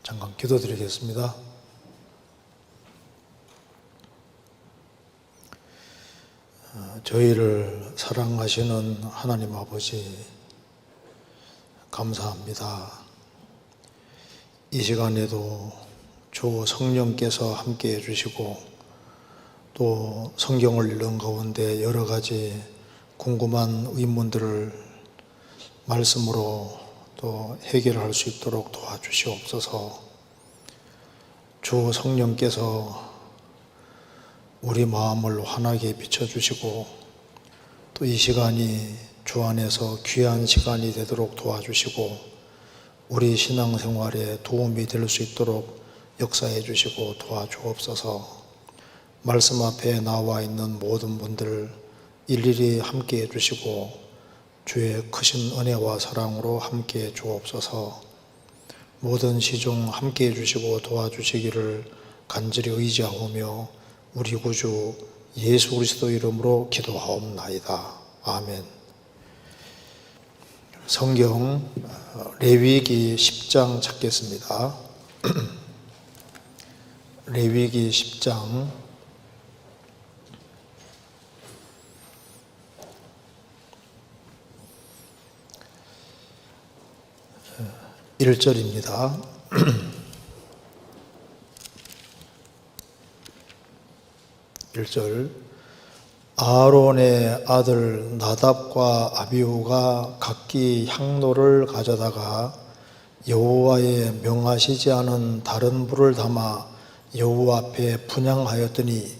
잠깐 기도드리겠습니다. 저희를 사랑하시는 하나님 아버지, 감사합니다. 이 시간에도 주 성령께서 함께 해주시고 또 성경을 읽는 가운데 여러 가지 궁금한 의문들을 말씀으로 또 해결할 수 있도록 도와주시옵소서. 주 성령께서 우리 마음을 환하게 비춰주시고 또 이 시간이 주 안에서 귀한 시간이 되도록 도와주시고 우리 신앙생활에 도움이 될 수 있도록 역사해 주시고 도와주옵소서. 말씀 앞에 나와 있는 모든 분들 일일이 함께 해주시고 주의 크신 은혜와 사랑으로 함께 해 주옵소서. 모든 시종 함께 해주시고 도와주시기를 간절히 의지하오며 우리 구주 예수 그리스도 이름으로 기도하옵나이다. 아멘. 성경 레위기 10장 찾겠습니다. 레위기 10장 1절입니다. 1절 아론의 아들 나답과 아비후가 각기 향로를 가져다가 여호와의 명하시지 않은 다른 불을 담아 여호와 앞에 분향하였더니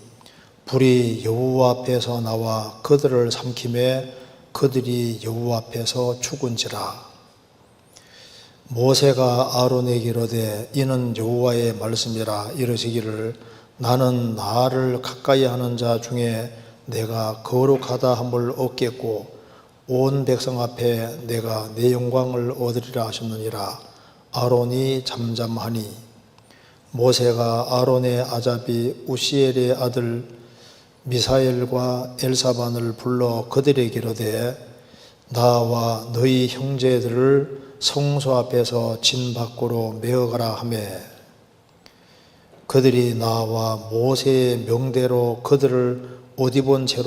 불이 여호와 앞에서 나와 그들을 삼키매 그들이 여호와 앞에서 죽은지라. 모세가 아론에게 이르되 이는 여호와의 말씀이라 이르시기를 나는 나를 가까이 하는 자 중에 내가 거룩하다 함을 얻겠고 온 백성 앞에 내가 내 영광을 얻으리라 하셨느니라. 아론이 잠잠하니 모세가 아론의 아잡이 우시엘의 아들 미사엘과 엘사반을 불러 그들에게 이르되 나와 너희 형제들을 성소 앞에서 진 밖으로 메어가라 하매 그들이 나와 모세의 명대로 그들을 옷 입은 채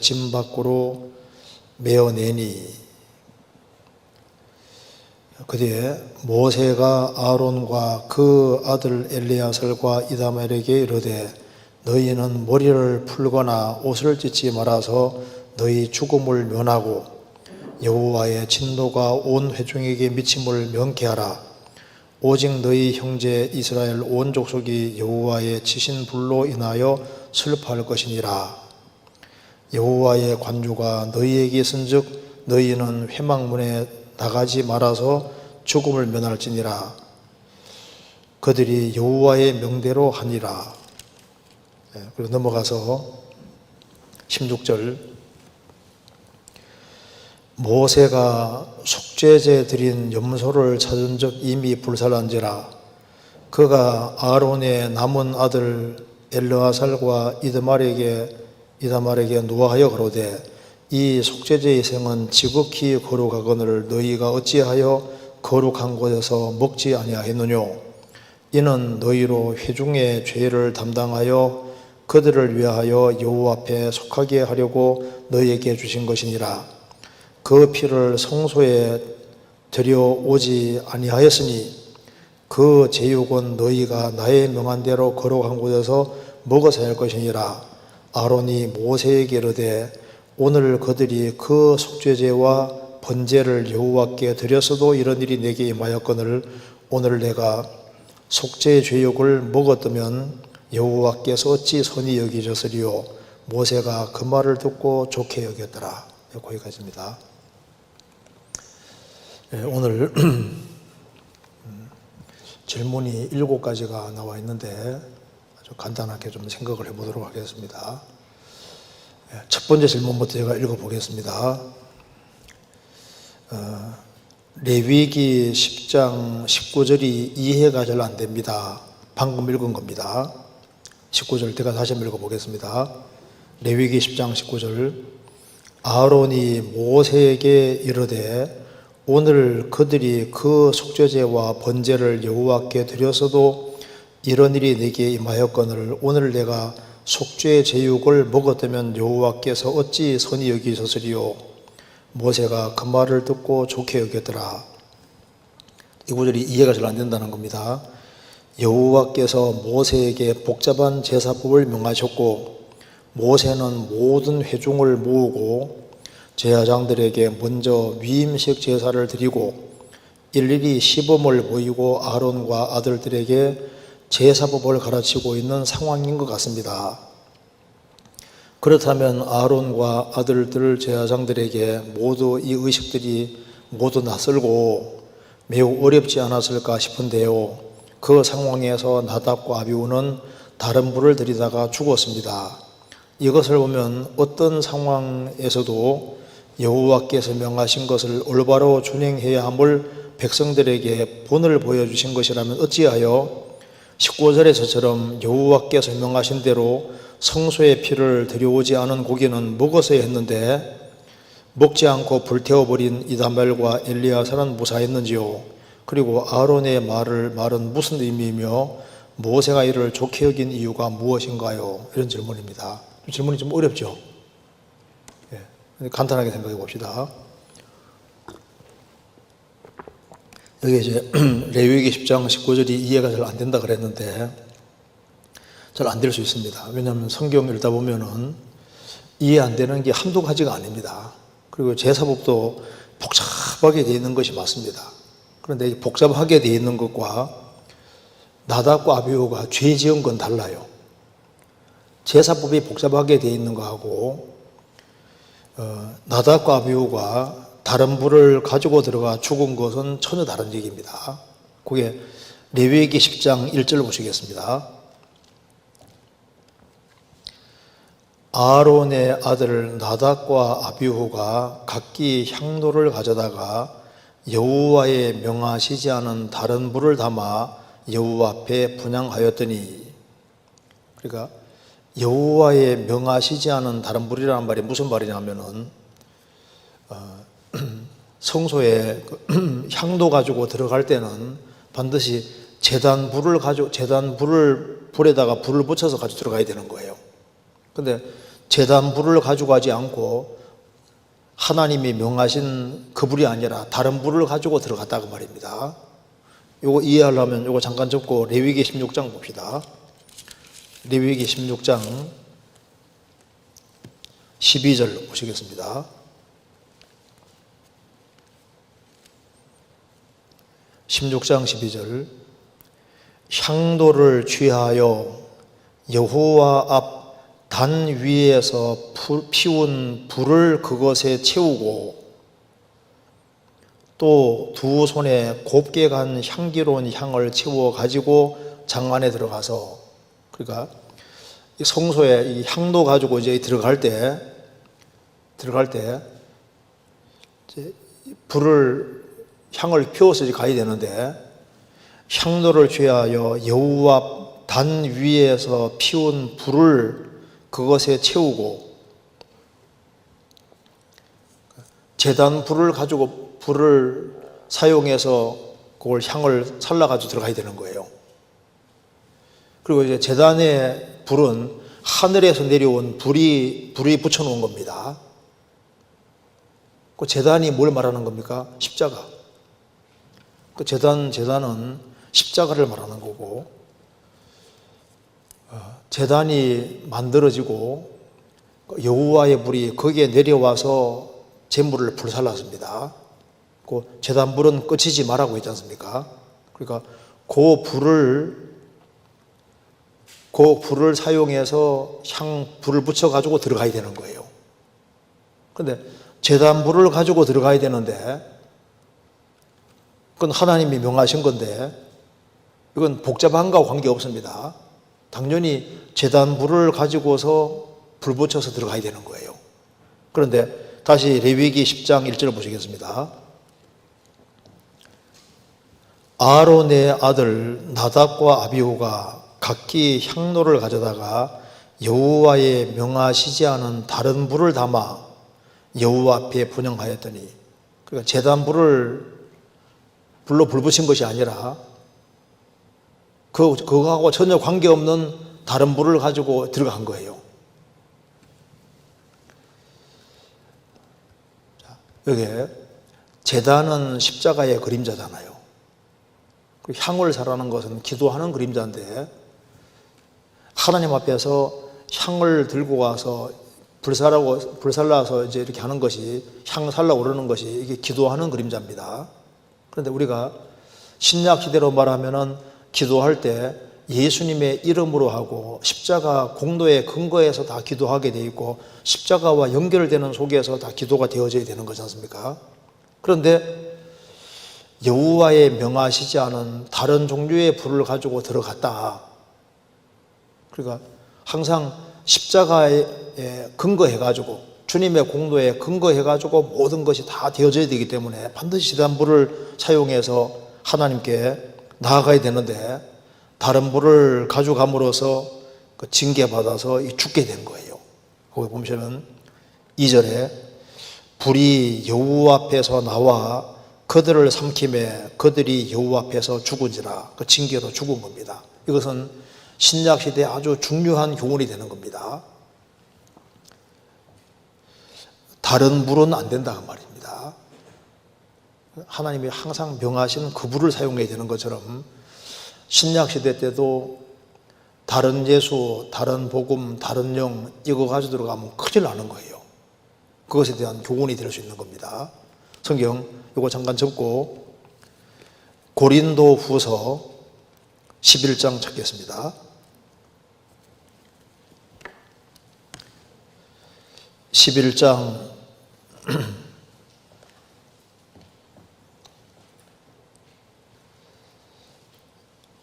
진 밖으로 메어내니 그뒤에 모세가 아론과 그 아들 엘리야설과 이다말에게 이르되 너희는 머리를 풀거나 옷을 찢지 말아서 너희 죽음을 면하고 여호와의 진노가 온 회중에게 미침을 명케하라. 오직 너희 형제 이스라엘 온 족속이 여호와의 치신 불로 인하여 슬퍼할 것이니라. 여호와의 관주가 너희에게 있은즉 너희는 회막문에 나가지 말아서 죽음을 면할지니라. 그들이 여호와의 명대로 하니라. 그리고 넘어가서 16절 모세가 속죄제 드린 염소를 찾은 적 이미 불살한지라. 그가 아론의 남은 아들 엘르아살과 이다말에게 노하여 가로되 이 속죄제의 생은 지극히 거룩하거늘 너희가 어찌하여 거룩한 곳에서 먹지 아니하였느뇨. 이는 너희로 회중의 죄를 담당하여 그들을 위하여 여호와 앞에 속하게 하려고 너희에게 주신 것이니라. 그 피를 성소에 들여오지 아니하였으니 그 제육은 너희가 나의 명한 대로 거룩한 곳에서 먹어서 할 것이니라. 아론이 모세에게 이르되 오늘 그들이 그 속죄제와 번제를 여호와께 드렸어도 이런 일이 내게 임하였거늘 오늘 내가 속죄 제육을 먹었다면 여호와께서 어찌 선히 여기셨으리요. 모세가 그 말을 듣고 좋게 여겼더라. 거기까지입니다. 오늘 질문이 7가지가 나와 있는데 아주 간단하게 좀 생각을 해보도록 하겠습니다. 첫 번째 질문부터 제가 읽어보겠습니다. 레위기 10장 19절이 이해가 잘 안 됩니다. 방금 읽은 겁니다. 19절 제가 다시 한번 읽어보겠습니다. 레위기 10장 19절 아론이 모세에게 이르되 오늘 그들이 그 속죄제와 번제를 여호와께 드렸어도 이런 일이 내게 임하였거늘 오늘 내가 속죄 제육을 먹었다면 여호와께서 어찌 선히 여기셨으리요. 모세가 그 말을 듣고 좋게 여겼더라. 이 구절이 이해가 잘 안 된다는 겁니다. 여호와께서 모세에게 복잡한 제사법을 명하셨고 모세는 모든 회중을 모으고 제사장들에게 먼저 위임식 제사를 드리고 일일이 시범을 보이고 아론과 아들들에게 제사법을 가르치고 있는 상황인 것 같습니다. 그렇다면 아론과 아들들 제사장들에게 모두 이 의식들이 모두 낯설고 매우 어렵지 않았을까 싶은데요. 그 상황에서 나답과 아비후는 다른 불을 들이다가 죽었습니다. 이것을 보면 어떤 상황에서도 여호와께서 명하신 것을 올바로 준행해야 함을 백성들에게 본을 보여주신 것이라면 어찌하여 19절에서처럼 여호와께서 명하신 대로 성소의 피를 들여오지 않은 고기는 먹었어야 했는데 먹지 않고 불태워버린 이다멜과 엘리야사는 무사했는지요? 그리고 아론의 말은 무슨 의미이며 모세가 이를 좋게 여긴 이유가 무엇인가요? 이런 질문입니다. 질문이 좀 어렵죠? 간단하게 생각해 봅시다. 여기 이제 레위기 10장 19절이 이해가 잘 안 된다 그랬는데 잘 안 될 수 있습니다. 왜냐하면 성경 읽다 보면은 이해 안 되는 게 한두 가지가 아닙니다. 그리고 제사법도 복잡하게 되어 있는 것이 맞습니다. 그런데 이 복잡하게 되어 있는 것과 나답과 아비후가 죄 지은 건 달라요. 제사법이 복잡하게 되어 있는 거하고 나답과 아비후가 다른 불을 가지고 들어가 죽은 것은 전혀 다른 얘기입니다. 그게 레위기 10장 1절 보시겠습니다. 아론의 아들 나답과 아비후가 각기 향로를 가져다가 여호와의 명하시지 않은 다른 불을 담아 여호와 앞에 분향하였더니, 그러니까 여호와의 명하시지 않은 다른 불이라는 말이 무슨 말이냐면은 성소에 향도 가지고 들어갈 때는 반드시 제단 불에다가 불을 붙여서 가지고 들어가야 되는 거예요. 근데 제단 불을 가지고 가지 않고 하나님이 명하신 그 불이 아니라 다른 불을 가지고 들어갔다고 말입니다. 요거 이해하려면 요거 잠깐 접고 레위기 16장 봅시다. 레위기 16장 12절 보시겠습니다. 16장 12절 향도를 취하여 여호와 앞 단 위에서 피운 불을 그것에 채우고 또 두 손에 곱게 간 향기로운 향을 채워 가지고 장 안에 들어가서, 그러니까 성소에 이 향도 가지고 이제 들어갈 때 이제 향을 피워서 가야 되는데 향로를 취하여 여호와 단 위에서 피운 불을 그것에 채우고 제단 불을 가지고 불을 사용해서 그걸 향을 살라가지고 들어가야 되는 거예요. 그리고 이제 제단의 불은 하늘에서 내려온 불이 붙여놓은 겁니다. 그 제단이 뭘 말하는 겁니까? 십자가. 그 제단은 십자가를 말하는 거고, 제단이 만들어지고 여호와의 불이 거기에 내려와서 제물을 불살랐습니다. 그 제단 불은 꺼치지 말라고 했지 않습니까? 그러니까 그 불을 사용해서 불을 붙여 가지고 들어가야 되는 거예요. 그런데 제단 불을 가지고 들어가야 되는데 그건 하나님이 명하신 건데 이건 복잡한 거와 관계없습니다. 당연히 제단 불을 가지고서 불 붙여서 들어가야 되는 거예요. 그런데 다시 레위기 10장 1절 보시겠습니다. 아론의 아들 나답과 아비후가 각기 향로를 가져다가 여호와의 명하시지 않은 다른 불을 담아 여호와 앞에 분향하였더니, 그러니까 제단불을 불로 불 붙인 것이 아니라 그거하고 전혀 관계없는 다른 불을 가지고 들어간 거예요. 여기 제단은 십자가의 그림자잖아요. 향을 사라는 것은 기도하는 그림자인데 하나님 앞에서 향을 들고 가서 불살라서 이제 이렇게 하는 것이 향 살라 오르는 것이 이게 기도하는 그림자입니다. 그런데 우리가 신약 시대로 말하면은 기도할 때 예수님의 이름으로 하고 십자가 공로의 근거에서 다 기도하게 돼 있고 십자가와 연결되는 속에서 다 기도가 되어져야 되는 거지 않습니까? 그런데 여호와의 명하시지 않은 다른 종류의 불을 가지고 들어갔다. 그러니까 항상 십자가에 근거해가지고 주님의 공로에 근거해가지고 모든 것이 다 되어져야 되기 때문에 반드시 제단불을 사용해서 하나님께 나아가야 되는데 다른 불을 가져감으로써 징계받아서 죽게 된 거예요. 거기 보시면 2절에 불이 여호와 앞에서 나와 그들을 삼킴에 그들이 여호와 앞에서 죽은지라, 그 징계로 죽은 겁니다. 이것은 신약 시대에 아주 중요한 교훈이 되는 겁니다. 다른 불은 안 된다 그 말입니다. 하나님이 항상 명하신 그 불을 사용해야 되는 것처럼 신약 시대 때도 다른 예수, 다른 복음, 다른 영 이거 가지고 들어가면 큰일 나는 거예요. 그것에 대한 교훈이 될 수 있는 겁니다. 성경 이거 잠깐 접고 고린도 후서 11장 찾겠습니다. 11장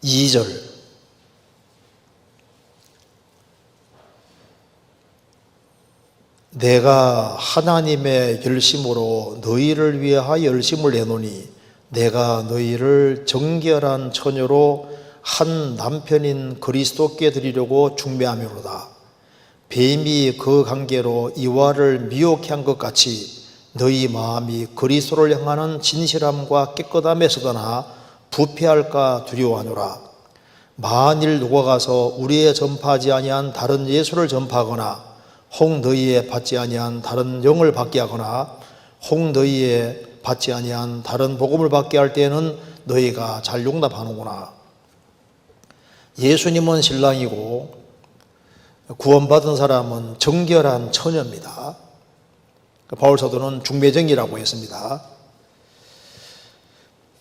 2절 내가 하나님의 열심으로 너희를 위하여 열심을 내노니 내가 너희를 정결한 처녀로 한 남편인 그리스도께 드리려고 중매하며로다. 뱀이 그 관계로 이와를 미혹해 한 것 같이 너희 마음이 그리스도를 향하는 진실함과 깨끗함에 서거나 부패할까 두려워하노라. 만일 누가 가서 우리의 전파하지 아니한 다른 예수를 전파하거나 혹 너희의 받지 아니한 다른 영을 받게 하거나 혹 너희의 받지 아니한 다른 복음을 받게 할 때에는 너희가 잘 용납하는구나. 예수님은 신랑이고 구원받은 사람은 정결한 처녀입니다. 바울 사도는 중매정이라고 했습니다.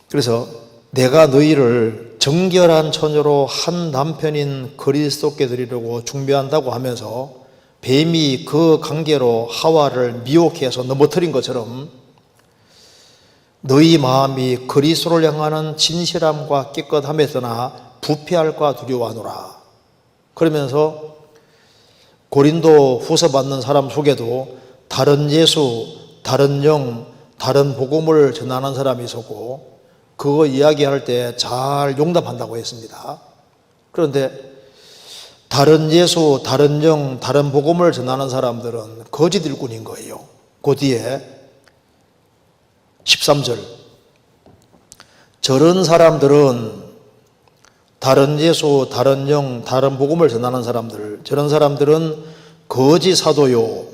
그래서 내가 너희를 정결한 처녀로 한 남편인 그리스도께 드리려고 중매한다고 하면서 뱀이 그 관계로 하와를 미혹해서 넘어뜨린 것처럼 너희 마음이 그리스도를 향하는 진실함과 깨끗함에서나 부패할까 두려워하노라. 그러면서 고린도 후서 받는 사람 속에도 다른 예수, 다른 영, 다른 복음을 전하는 사람이 있었고 그거 이야기할 때 잘 용납한다고 했습니다. 그런데 다른 예수, 다른 영, 다른 복음을 전하는 사람들은 거짓 일꾼인 거예요. 그 뒤에 13절 저런 사람들은 다른 예수, 다른 영, 다른 복음을 전하는 사람들, 저런 사람들은 거짓 사도요,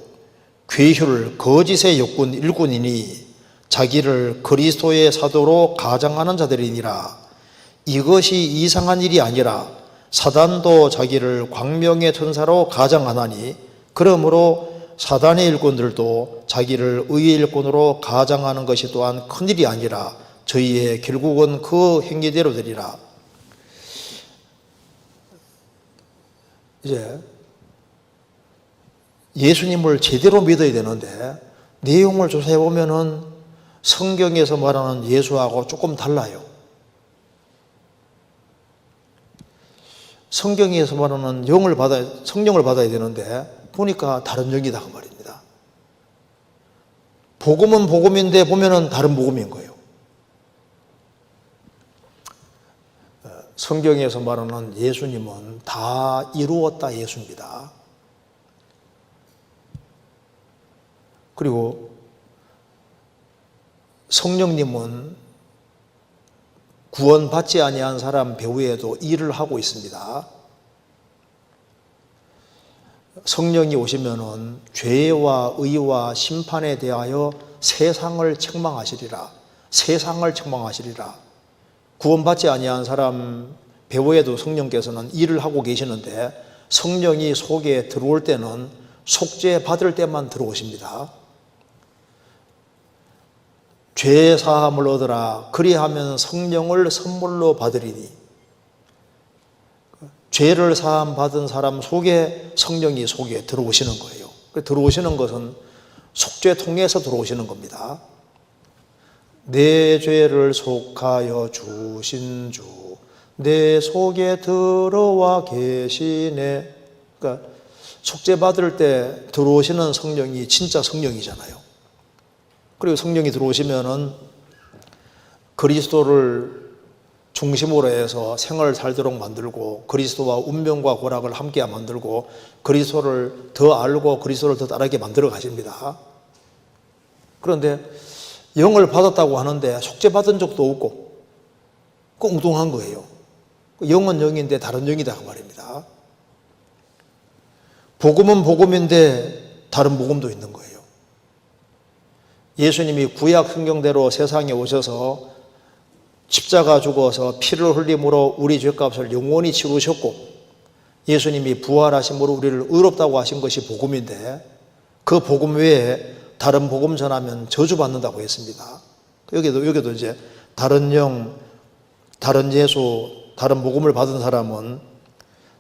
괴휼, 거짓의 일꾼이니 자기를 그리스도의 사도로 가장하는 자들이니라. 이것이 이상한 일이 아니라 사단도 자기를 광명의 천사로 가장하나니 그러므로 사단의 일꾼들도 자기를 의의 일꾼으로 가장하는 것이 또한 큰일이 아니라 저희의 결국은 그 행위대로 되리라. 이제 예수님을 제대로 믿어야 되는데 내용을 조사해 보면은 성경에서 말하는 예수하고 조금 달라요. 성경에서 말하는 성령을 받아야 되는데 보니까 다른 영이다 그 말입니다. 복음은 복음인데 보면은 다른 복음인 거예요. 성경에서 말하는 예수님은 다 이루었다 예수입니다. 그리고 성령님은 구원받지 아니한 사람 배후에도 일을 하고 있습니다. 성령이 오시면은 죄와 의와 심판에 대하여 세상을 책망하시리라. 세상을 책망하시리라. 구원받지 아니한 사람 배후에도 성령께서는 일을 하고 계시는데 성령이 속에 들어올 때는 속죄 받을 때만 들어오십니다. 죄 사함을 얻으라. 그리하면 성령을 선물로 받으리니. 죄를 사함 받은 사람 속에 성령이 속에 들어오시는 거예요. 들어오시는 것은 속죄 통해서 들어오시는 겁니다. 내 죄를 속하여 주신 주, 내 속에 들어와 계시네. 그러니까 속죄 받을 때 들어오시는 성령이 진짜 성령이잖아요. 그리고 성령이 들어오시면은 그리스도를 중심으로 해서 생을 살도록 만들고 그리스도와 운명과 고락을 함께 만들고 그리스도를 더 알고 그리스도를 더 따르게 만들어 가십니다. 그런데 영을 받았다고 하는데 속죄 받은 적도 없고 엉뚱한 거예요. 영은 영인데 다른 영이다 그 말입니다. 복음은 복음인데 다른 복음도 있는 거예요. 예수님이 구약 성경대로 세상에 오셔서 십자가 죽어서 피를 흘림으로 우리 죄값을 영원히 치르셨고 예수님이 부활하심으로 우리를 의롭다고 하신 것이 복음인데 그 복음 외에 다른 복음 전하면 저주받는다고 했습니다. 여기도 이제 다른 영, 다른 예수, 다른 복음을 받은 사람은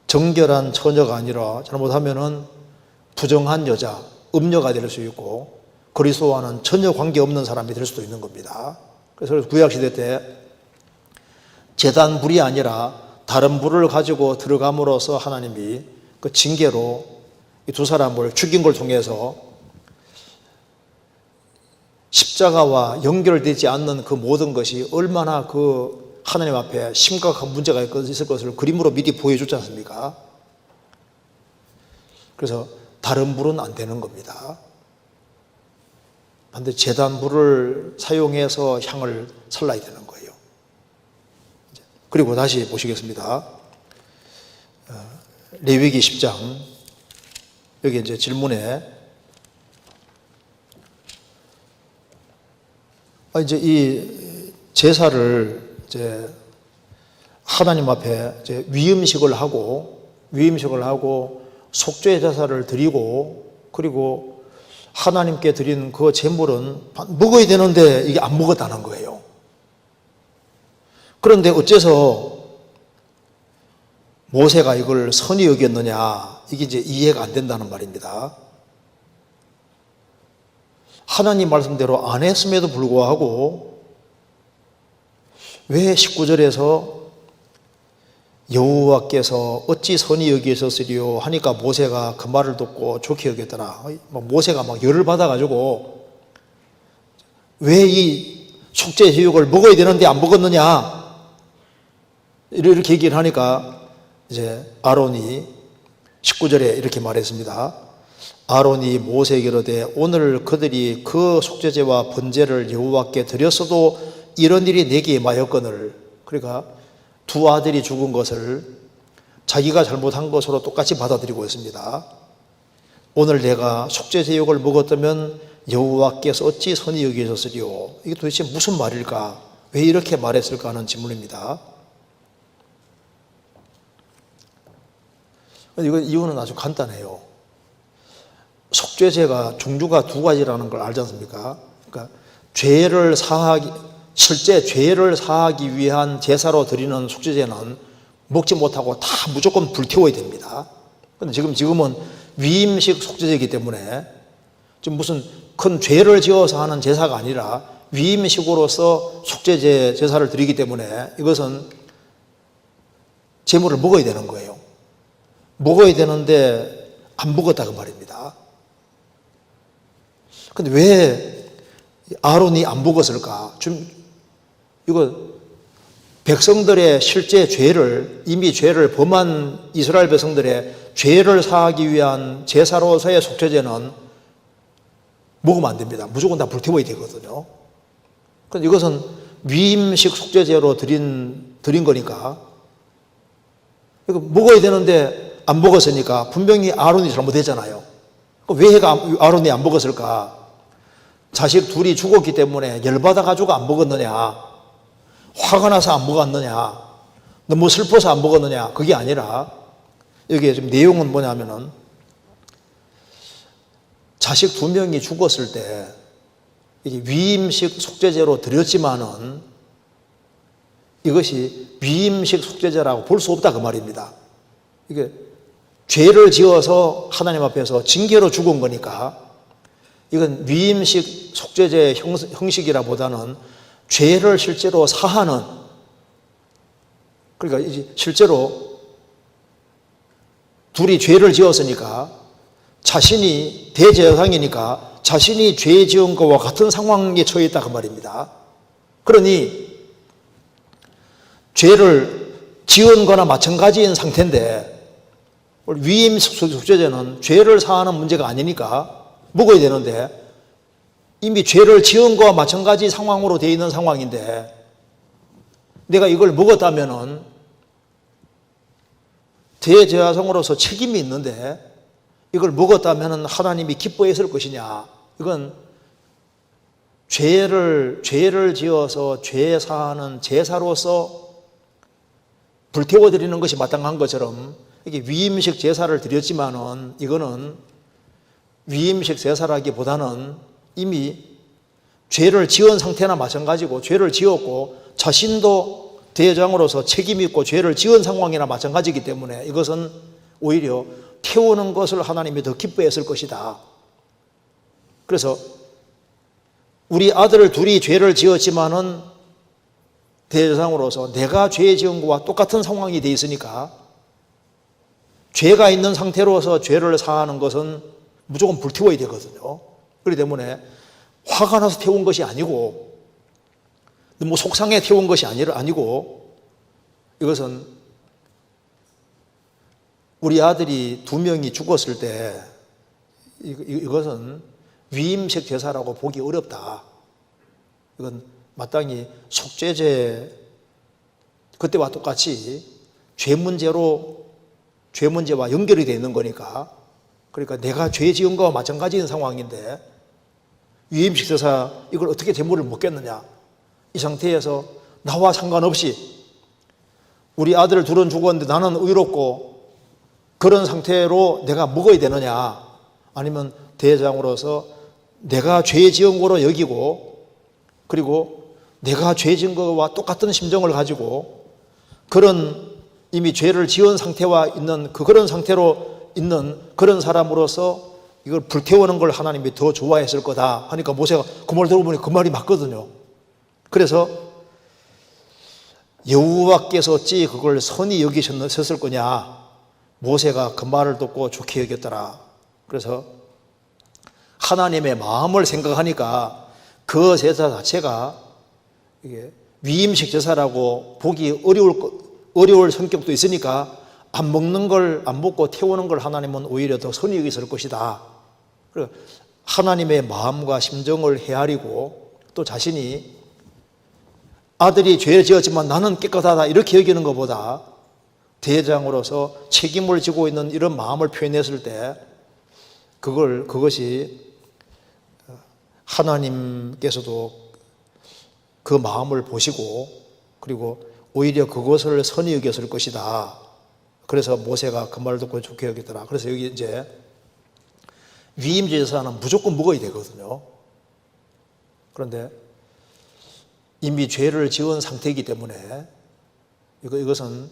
정결한 처녀가 아니라 잘못하면은 부정한 여자, 음녀가 될 수 있고 그리스도와는 전혀 관계없는 사람이 될 수도 있는 겁니다. 그래서 구약시대 때 제단 불이 아니라 다른 불을 가지고 들어감으로써 하나님이 그 징계로 이 두 사람을 죽인 걸 통해서 십자가와 연결되지 않는 그 모든 것이 얼마나 그 하나님 앞에 심각한 문제가 있을 것을 그림으로 미리 보여줬지 않습니까? 그래서 다른 불은 안 되는 겁니다. 반드시 제단불을 사용해서 향을 살라야 되는 거예요. 그리고 다시 보시겠습니다. 레위기 10장 여기 이제 질문에 이제 이 제사를 이제 하나님 앞에 이제 위임식을 하고 속죄 제사를 드리고 그리고 하나님께 드린 그 제물은 먹어야 되는데 이게 안 먹었다는 거예요. 그런데 어째서 모세가 이걸 선히 여겼느냐, 이게 이제 이해가 안 된다는 말입니다. 하나님 말씀대로 안 했음에도 불구하고 왜 19절에서 여호와께서 어찌 선히 여기셨으리요 하니까 모세가 그 말을 듣고 좋게 여겼더라. 모세가 막 열을 받아가지고 왜 이 속죄 제육을 먹어야 되는데 안 먹었느냐 이렇게 얘기를 하니까 이제 아론이 19절에 이렇게 말했습니다. 아론이 모세에게 이르되 오늘 그들이 그 속죄제와 번제를 여호와께 드렸어도 이런 일이 내게 임하였거늘. 그러니까 두 아들이 죽은 것을 자기가 잘못한 것으로 똑같이 받아들이고 있습니다. 오늘 내가 속죄제육을 먹었다면 여호와께서 어찌 선히 여기셨으리요. 이게 도대체 무슨 말일까? 왜 이렇게 말했을까 하는 질문입니다. 이유는 아주 간단해요. 속죄제가 종류가 두 가지라는 걸 알지 않습니까? 그러니까 실제 죄를 사하기 위한 제사로 드리는 속죄제는 먹지 못하고 다 무조건 불태워야 됩니다. 그런데 지금은 위임식 속죄제이기 때문에 지금 무슨 큰 죄를 지어서 하는 제사가 아니라 위임식으로서 속죄제 제사를 드리기 때문에 이것은 제물을 먹어야 되는 거예요. 먹어야 되는데 안 먹었다 그 말입니다. 근데 왜 아론이 안 먹었을까? 이거 백성들의 실제 죄를, 이미 죄를 범한 이스라엘 백성들의 죄를 사하기 위한 제사로서의 속죄제는 먹으면 안 됩니다. 무조건 다 불태워야 되거든요. 그런데 이것은 위임식 속죄제로 드린 거니까 이거 먹어야 되는데 안 먹었으니까 분명히 아론이 잘못했잖아요. 왜 아론이 안 먹었을까? 자식 둘이 죽었기 때문에 열받아 가지고 안 먹었느냐? 화가 나서 안 먹었느냐? 너무 슬퍼서 안 먹었느냐? 그게 아니라 여기에 좀 내용은 뭐냐면은 자식 두 명이 죽었을 때 이게 위임식 속죄제로 드렸지만은 이것이 위임식 속죄제라고 볼 수 없다 그 말입니다. 이게 죄를 지어서 하나님 앞에서 징계로 죽은 거니까 이건 위임식 속죄제의 형식이라보다는 죄를 실제로 사하는, 그러니까 이제 실제로 둘이 죄를 지었으니까 자신이 대제사장이니까 자신이 죄 지은 것과 같은 상황에 처해 있다 그 말입니다. 그러니 죄를 지은 거나 마찬가지인 상태인데 위임식 속죄제는 죄를 사하는 문제가 아니니까 먹어야 되는데 이미 죄를 지은 거와 마찬가지 상황으로 되어 있는 상황인데 내가 이걸 먹었다면은 대제사장으로서 책임이 있는데 이걸 먹었다면은 하나님이 기뻐했을 것이냐? 이건 죄를 지어서 죄 사하는 제사로서 불태워 드리는 것이 마땅한 것처럼 이게 위임식 제사를 드렸지만은 이거는 위임식 제사라기보다는 이미 죄를 지은 상태나 마찬가지고 죄를 지었고 자신도 대장으로서 책임 있고 죄를 지은 상황이나 마찬가지이기 때문에 이것은 오히려 태우는 것을 하나님이 더 기뻐했을 것이다. 그래서 우리 아들 둘이 죄를 지었지만은 대제사장으로서 내가 죄 지은 것과 똑같은 상황이 돼 있으니까 죄가 있는 상태로서 죄를 사하는 것은 무조건 불태워야 되거든요. 그렇기 때문에 화가 나서 태운 것이 아니고 너무 속상해 태운 것이 아니고 이것은 우리 아들이 두 명이 죽었을 때 이것은 위임식 제사라고 보기 어렵다. 이건 마땅히 속죄제 그때와 똑같이 죄 문제와 연결이 되어 있는 거니까 그러니까 내가 죄 지은 거와 마찬가지인 상황인데 위임식 제사 이걸 어떻게 제물을 먹겠느냐. 이 상태에서 나와 상관없이 우리 아들 둘은 죽었는데 나는 의롭고 그런 상태로 내가 먹어야 되느냐 아니면 대제사장으로서 내가 죄 지은 거로 여기고 그리고 내가 죄 지은 거와 똑같은 심정을 가지고 그런 이미 죄를 지은 상태와 있는 그런 상태로 있는 그런 사람으로서 이걸 불태우는 걸 하나님이 더 좋아했을 거다 하니까 모세가 그 말 들어보니 그 말이 맞거든요. 그래서 여호와께서 어찌 그걸 선히 여기셨을 거냐. 모세가 그 말을 듣고 좋게 여겼더라. 그래서 하나님의 마음을 생각하니까 그 제사 자체가 이게 위임식 제사라고 보기 어려울 성격도 있으니까 안 먹고 태우는 걸 하나님은 오히려 더 선히 여기실 것이다. 하나님의 마음과 심정을 헤아리고 또 자신이 아들이 죄를 지었지만 나는 깨끗하다 이렇게 여기는 것보다 대장으로서 책임을 지고 있는 이런 마음을 표현했을 때 그것이 하나님께서도 그 마음을 보시고 그리고 오히려 그것을 선히 여겼을 것이다. 그래서 모세가 그 말을 듣고 좋게 여겼더라. 그래서 여기 이제 위임제사는 무조건 먹어야 되거든요. 그런데 이미 죄를 지은 상태이기 때문에 이것은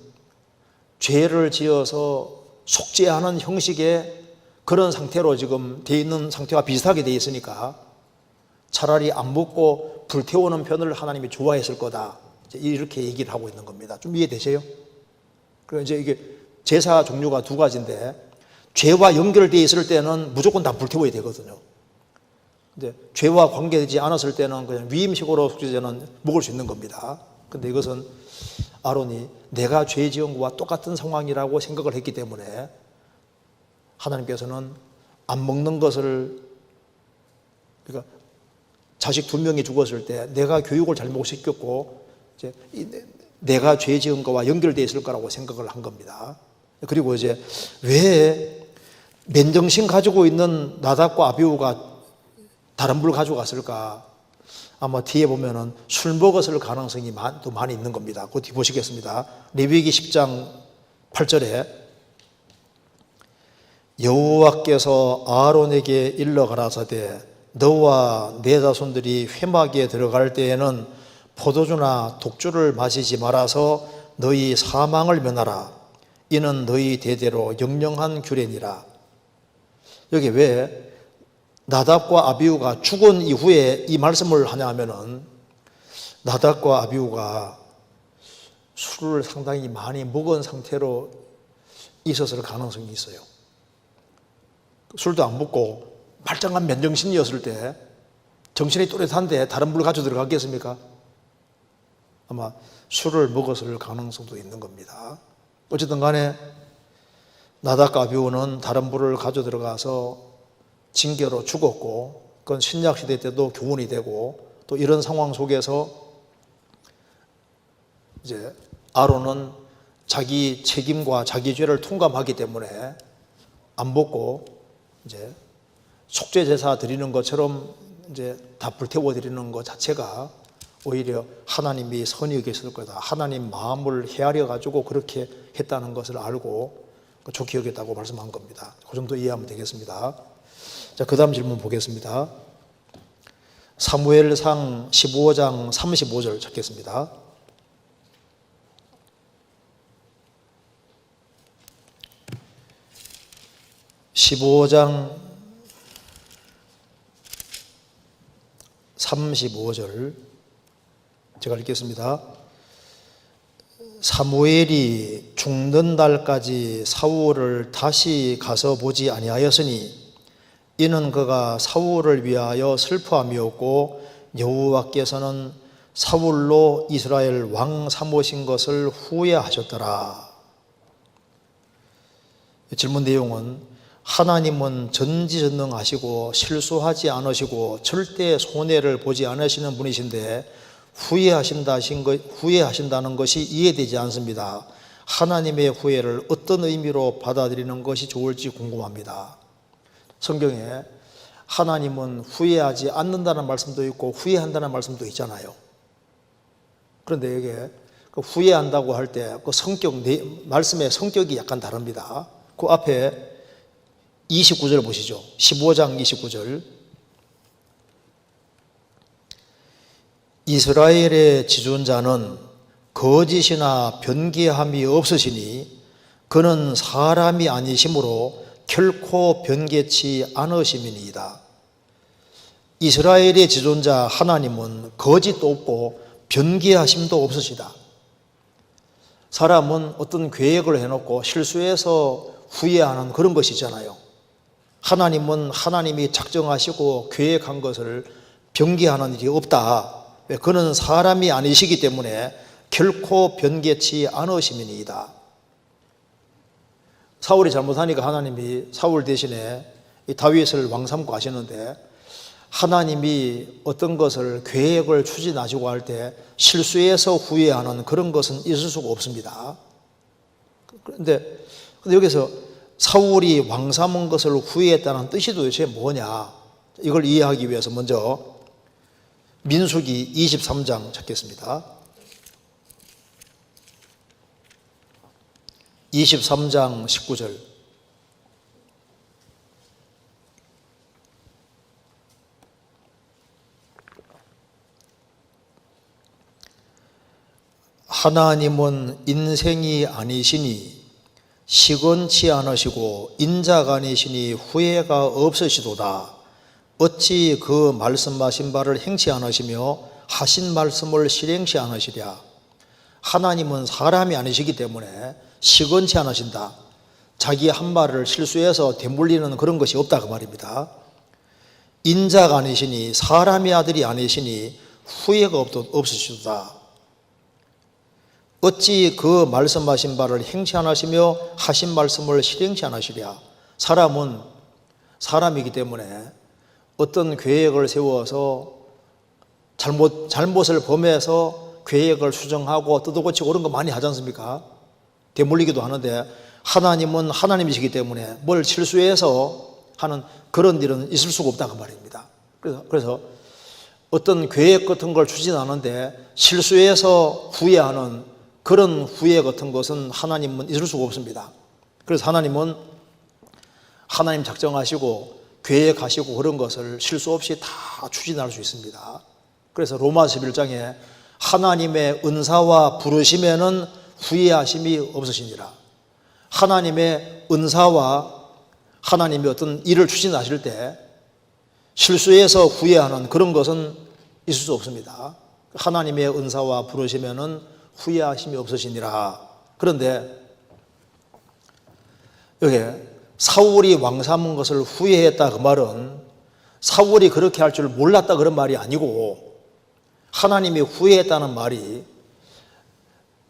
죄를 지어서 속죄하는 형식의 그런 상태로 지금 돼 있는 상태와 비슷하게 돼 있으니까 차라리 안 먹고 불태우는 편을 하나님이 좋아했을 거다. 이렇게 얘기를 하고 있는 겁니다. 좀 이해되세요? 그리고 이제 이게 제사 종류가 두 가지인데 죄와 연결되어 있을 때는 무조건 다 불태워야 되거든요. 근데 죄와 관계되지 않았을 때는 그냥 위임식으로 속죄제는 먹을 수 있는 겁니다. 근데 이것은 아론이 내가 죄 지은 것과 똑같은 상황이라고 생각을 했기 때문에 하나님께서는 안 먹는 것을 그러니까 자식 2명이 죽었을 때 내가 교육을 잘못시켰고 이제 내가 죄 지은 거와 연결되어 있을 거라고 생각을 한 겁니다. 그리고 이제 왜 맨정신 가지고 있는 나답과 아비후가 다른 불 가져갔을까? 아마 뒤에 보면은 술 먹었을 가능성이 또 많이 있는 겁니다. 그 뒤 보시겠습니다. 레위기 10장 8절에 여호와께서 아론에게 일러 가라사대 너와 네 자손들이 회막에 들어갈 때에는 포도주나 독주를 마시지 말아서 너희 사망을 면하라. 이는 너희 대대로 영영한 규례니라. 여기 왜 나답과 아비후가 죽은 이후에 이 말씀을 하냐 하면은 나답과 아비후가 술을 상당히 많이 먹은 상태로 있었을 가능성이 있어요. 술도 안 먹고 말짱한 맨정신이었을 때 정신이 또렷한데 다른 불 가지고 들어갔겠습니까? 아마 술을 먹었을 가능성도 있는 겁니다. 어쨌든 간에 나답과 아비후는 다른 불을 가지고 들어가서 징계로 죽었고 그건 신약시대 때도 교훈이 되고 또 이런 상황 속에서 이제 아론은 자기 책임과 자기 죄를 통감하기 때문에 안 먹고 이제 속죄 제사 드리는 것처럼 이제 다 불태워 드리는 것 자체가 오히려 하나님이 선히 여겼을 거다. 하나님 마음을 헤아려 가지고 그렇게 했다는 것을 알고 좋게 여겼다고 말씀한 겁니다. 그 정도 이해하면 되겠습니다. 자, 그 다음 질문 보겠습니다. 사무엘상 15장 35절 찾겠습니다. (15장 35절) 제가 읽겠습니다. 사무엘이 죽는 날까지 사울을 다시 가서 보지 아니하였으니 이는 그가 사울을 위하여 슬퍼함이었고 여호와께서는 사울로 이스라엘 왕 삼으신 것을 후회하셨더라. 질문 내용은 하나님은 전지전능하시고 실수하지 않으시고 절대 손해를 보지 않으시는 분이신데 후회하신다는 것이 이해되지 않습니다. 하나님의 후회를 어떤 의미로 받아들이는 것이 좋을지 궁금합니다. 성경에 하나님은 후회하지 않는다는 말씀도 있고 후회한다는 말씀도 있잖아요. 그런데 이게 후회한다고 할 때 그 말씀의 성격이 약간 다릅니다. 그 앞에 29절 보시죠. 15장 29절. 이스라엘의 지존자는 거짓이나 변개함이 없으시니 그는 사람이 아니시므로 결코 변개치 않으심이니이다. 이스라엘의 지존자 하나님은 거짓도 없고 변개하심도 없으시다. 사람은 어떤 계획을 해놓고 실수해서 후회하는 그런 것이 있잖아요. 하나님은 하나님이 작정하시고 계획한 것을 변개하는 일이 없다. 왜? 그는 사람이 아니시기 때문에 결코 변개치 않으심이니이다. 사울이 잘못하니까 하나님이 사울 대신에 이 다윗을 왕 삼고 하시는데 하나님이 어떤 것을 계획을 추진하시고 할 때 실수해서 후회하는 그런 것은 있을 수가 없습니다. 그런데 여기서 사울이 왕 삼은 것을 후회했다는 뜻이 도대체 뭐냐? 이걸 이해하기 위해서 먼저 민수기 23장 찾겠습니다. 23장 19절. 하나님은 인생이 아니시니 시건치 않으시고 인자가 아니시니 후회가 없으시도다. 어찌 그 말씀하신 바를 행치 않으시며 하신 말씀을 실행치 않으시랴. 하나님은 사람이 아니시기 때문에 시건치 않으신다. 자기 한 말을 실수해서 되물리는 그런 것이 없다 그 말입니다. 인자가 아니시니 사람의 아들이 아니시니 후회가 없으시도다. 어찌 그 말씀하신 바를 행치 않으시며 하신 말씀을 실행치 않으시랴. 사람은 사람이기 때문에 어떤 계획을 세워서 잘못을 범해서 계획을 수정하고 뜯어고치고 그런 거 많이 하지 않습니까? 되물리기도 하는데 하나님은 하나님이시기 때문에 뭘 실수해서 하는 그런 일은 있을 수가 없다 그 말입니다. 그래서 어떤 계획 같은 걸 추진하는데 실수해서 후회하는 그런 후회 같은 것은 하나님은 있을 수가 없습니다. 그래서 하나님은 하나님 작정하시고 계획하시고 그런 것을 실수 없이 다 추진할 수 있습니다. 그래서 로마서 11장에 하나님의 은사와 부르심에는 후회하심이 없으시니라. 하나님의 은사와 하나님이 어떤 일을 추진하실 때 실수해서 후회하는 그런 것은 있을 수 없습니다. 하나님의 은사와 부르심에는 후회하심이 없으시니라. 그런데 여기 사울이 왕 삼은 것을 후회했다 그 말은 사울이 그렇게 할 줄 몰랐다 그런 말이 아니고 하나님이 후회했다는 말이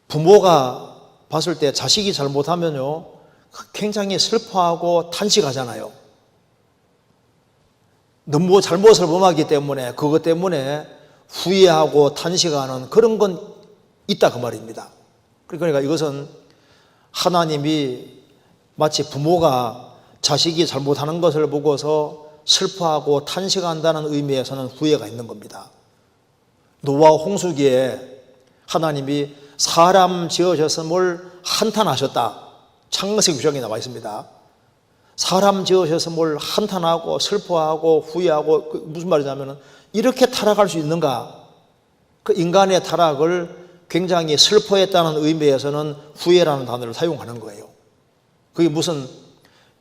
부모가 봤을 때 자식이 잘못하면요 굉장히 슬퍼하고 탄식하잖아요. 너무 잘못을 범하기 때문에 그것 때문에 후회하고 탄식하는 그런 건 있다 그 말입니다. 그러니까 이것은 하나님이 마치 부모가 자식이 잘못하는 것을 보고서 슬퍼하고 탄식한다는 의미에서는 후회가 있는 겁니다. 노아 홍수기에 하나님이 사람 지으셨음을 한탄하셨다. 창세기 9장에 나와 있습니다. 사람 지으셨음을 한탄하고 슬퍼하고 후회하고 무슨 말이냐면 이렇게 타락할 수 있는가? 그 인간의 타락을 굉장히 슬퍼했다는 의미에서는 후회라는 단어를 사용하는 거예요. 그게 무슨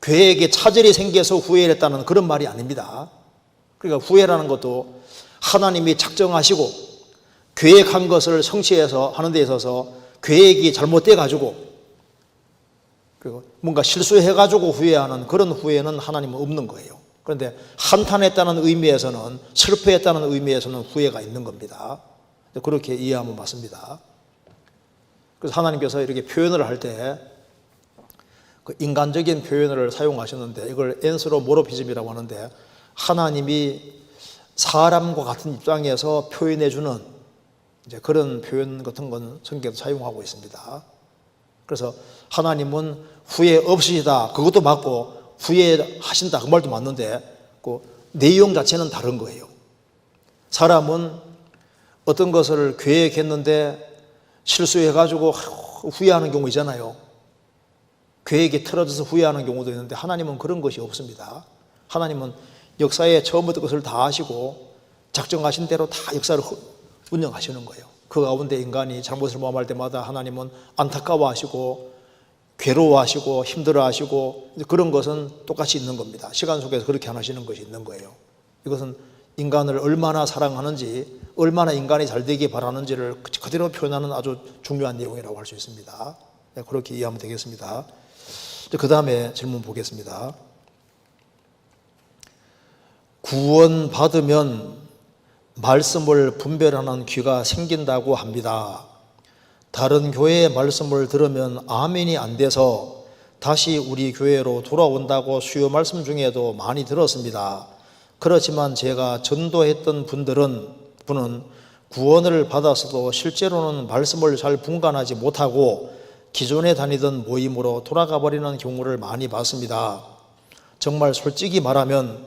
계획에 차질이 생겨서 후회를 했다는 그런 말이 아닙니다. 그러니까 후회라는 것도 하나님이 작정하시고 계획한 것을 성취해서 하는 데 있어서 계획이 잘못돼 가지고 그리고 뭔가 실수해 가지고 후회하는 그런 후회는 하나님은 없는 거예요. 그런데 한탄했다는 의미에서는 슬퍼했다는 의미에서는 후회가 있는 겁니다. 그렇게 이해하면 맞습니다. 그래서 하나님께서 이렇게 표현을 할 때 그 인간적인 표현을 사용하셨는데 이걸 엔스로모르피즘이라고 하는데 하나님이 사람과 같은 입장에서 표현해주는 이제 그런 표현 같은 건 성경에서 사용하고 있습니다. 그래서 하나님은 후회 없으시다 그것도 맞고 후회하신다 그 말도 맞는데 그 내용 자체는 다른 거예요. 사람은 어떤 것을 계획했는데 실수해가지고 후회하는 경우 있잖아요. 계획이 틀어져서 후회하는 경우도 있는데 하나님은 그런 것이 없습니다. 하나님은 역사의 처음부터 것을 다 하시고 작정하신 대로 다 역사를 운영하시는 거예요. 그 가운데 인간이 잘못을 범할 때마다 하나님은 안타까워하시고 괴로워하시고 힘들어하시고 그런 것은 똑같이 있는 겁니다. 시간 속에서 그렇게 하시는 것이 있는 거예요. 이것은 인간을 얼마나 사랑하는지 얼마나 인간이 잘 되기 바라는지를 그대로 표현하는 아주 중요한 내용이라고 할 수 있습니다. 그렇게 이해하면 되겠습니다. 그 다음에 질문 보겠습니다. 구원받으면 말씀을 분별하는 귀가 생긴다고 합니다. 다른 교회의 말씀을 들으면 아멘이 안 돼서 다시 우리 교회로 돌아온다고 수요 말씀 중에도 많이 들었습니다. 그렇지만 제가 전도했던 분은 구원을 받았어도 실제로는 말씀을 잘 분간하지 못하고 기존에 다니던 모임으로 돌아가 버리는 경우를 많이 봤습니다. 정말 솔직히 말하면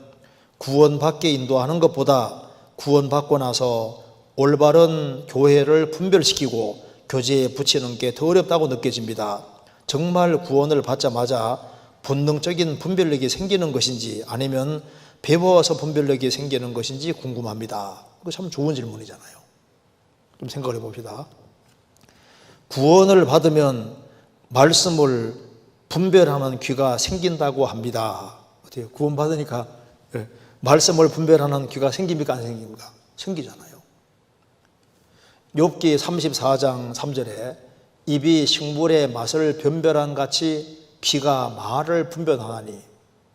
구원받게 인도하는 것보다 구원받고 나서 올바른 교회를 분별시키고 교제에 붙이는 게 더 어렵다고 느껴집니다. 정말 구원을 받자마자 본능적인 분별력이 생기는 것인지 아니면 배워서 분별력이 생기는 것인지 궁금합니다. 이거 참 좋은 질문이잖아요. 좀 생각을 해봅시다. 구원을 받으면 말씀을 분별하는 귀가 생긴다고 합니다. 어때요? 구원 받으니까 말씀을 분별하는 귀가 생깁니까 안 생깁니까? 생기잖아요. 욥기 34장 3절에 입이 식물의 맛을 변별한 같이 귀가 말을 분별하나니,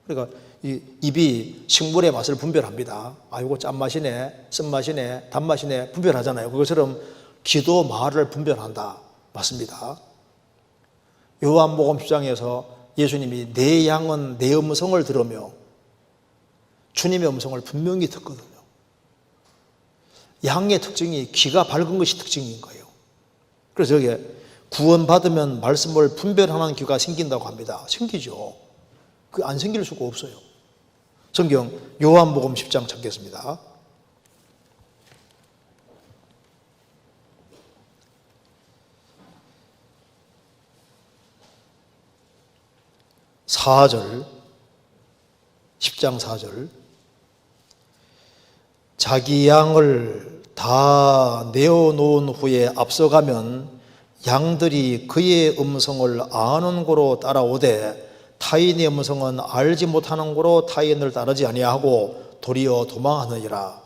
그러니까 이 입이 식물의 맛을 분별합니다. 아, 이거 짠맛이네, 쓴맛이네, 단맛이네 분별하잖아요. 그것처럼 귀도 말을 분별한다. 맞습니다. 요한복음 10장에서 예수님이 내 양은 내 음성을 들으며 주님의 음성을 분명히 듣거든요. 양의 특징이 귀가 밝은 것이 특징인 거예요. 그래서 여기에 구원받으면 말씀을 분별하는 귀가 생긴다고 합니다. 생기죠. 그 안 생길 수가 없어요. 성경 요한복음 10장 찾겠습니다. (4절) 10장 4절. 자기 양을 다 내어놓은 후에 앞서가면 양들이 그의 음성을 아는 고로 따라오되 타인의 음성은 알지 못하는 고로 타인을 따르지 아니하고 도리어 도망하느니라.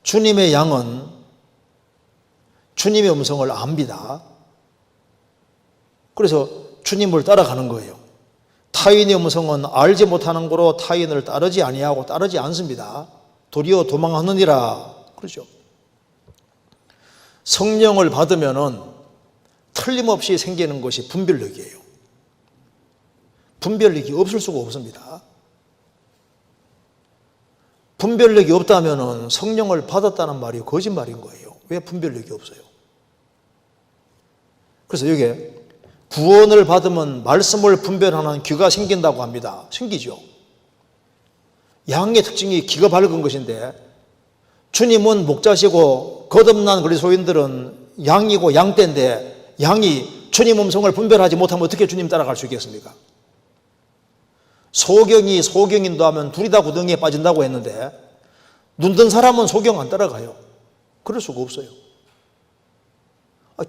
주님의 양은 주님의 음성을 압니다. 그래서 주님을 따라가는 거예요. 타인의 음성은 알지 못하는 고로 타인을 따르지 아니하고 따르지 않습니다. 도리어 도망하느니라. 그렇죠. 성령을 받으면은 틀림없이 생기는 것이 분별력이에요. 분별력이 없을 수가 없습니다. 분별력이 없다면은 성령을 받았다는 말이 거짓말인 거예요. 왜 분별력이 없어요? 그래서 여기에 구원을 받으면 말씀을 분별하는 귀가 생긴다고 합니다. 생기죠. 양의 특징이 귀가 밝은 것인데 주님은 목자시고 거듭난 그리스도인들은 양이고 양떼인데 양이 주님 음성을 분별하지 못하면 어떻게 주님 따라갈 수 있겠습니까? 소경이 소경인도 하면 둘이 다 구덩이에 빠진다고 했는데 눈 뜬 사람은 소경 안 따라가요. 그럴 수가 없어요.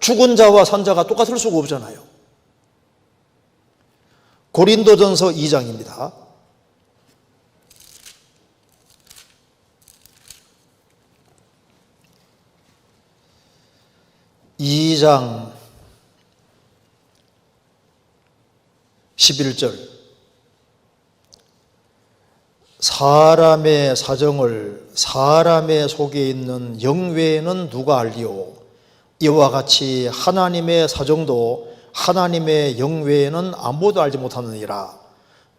죽은 자와 산 자가 똑같을 수가 없잖아요. 고린도전서 2장입니다. (2장) 11절. 사람의 사정을 사람의 속에 있는 영 외에는 누가 알리오? 이와 같이 하나님의 사정도 하나님의 영 외에는 아무도 알지 못하느니라.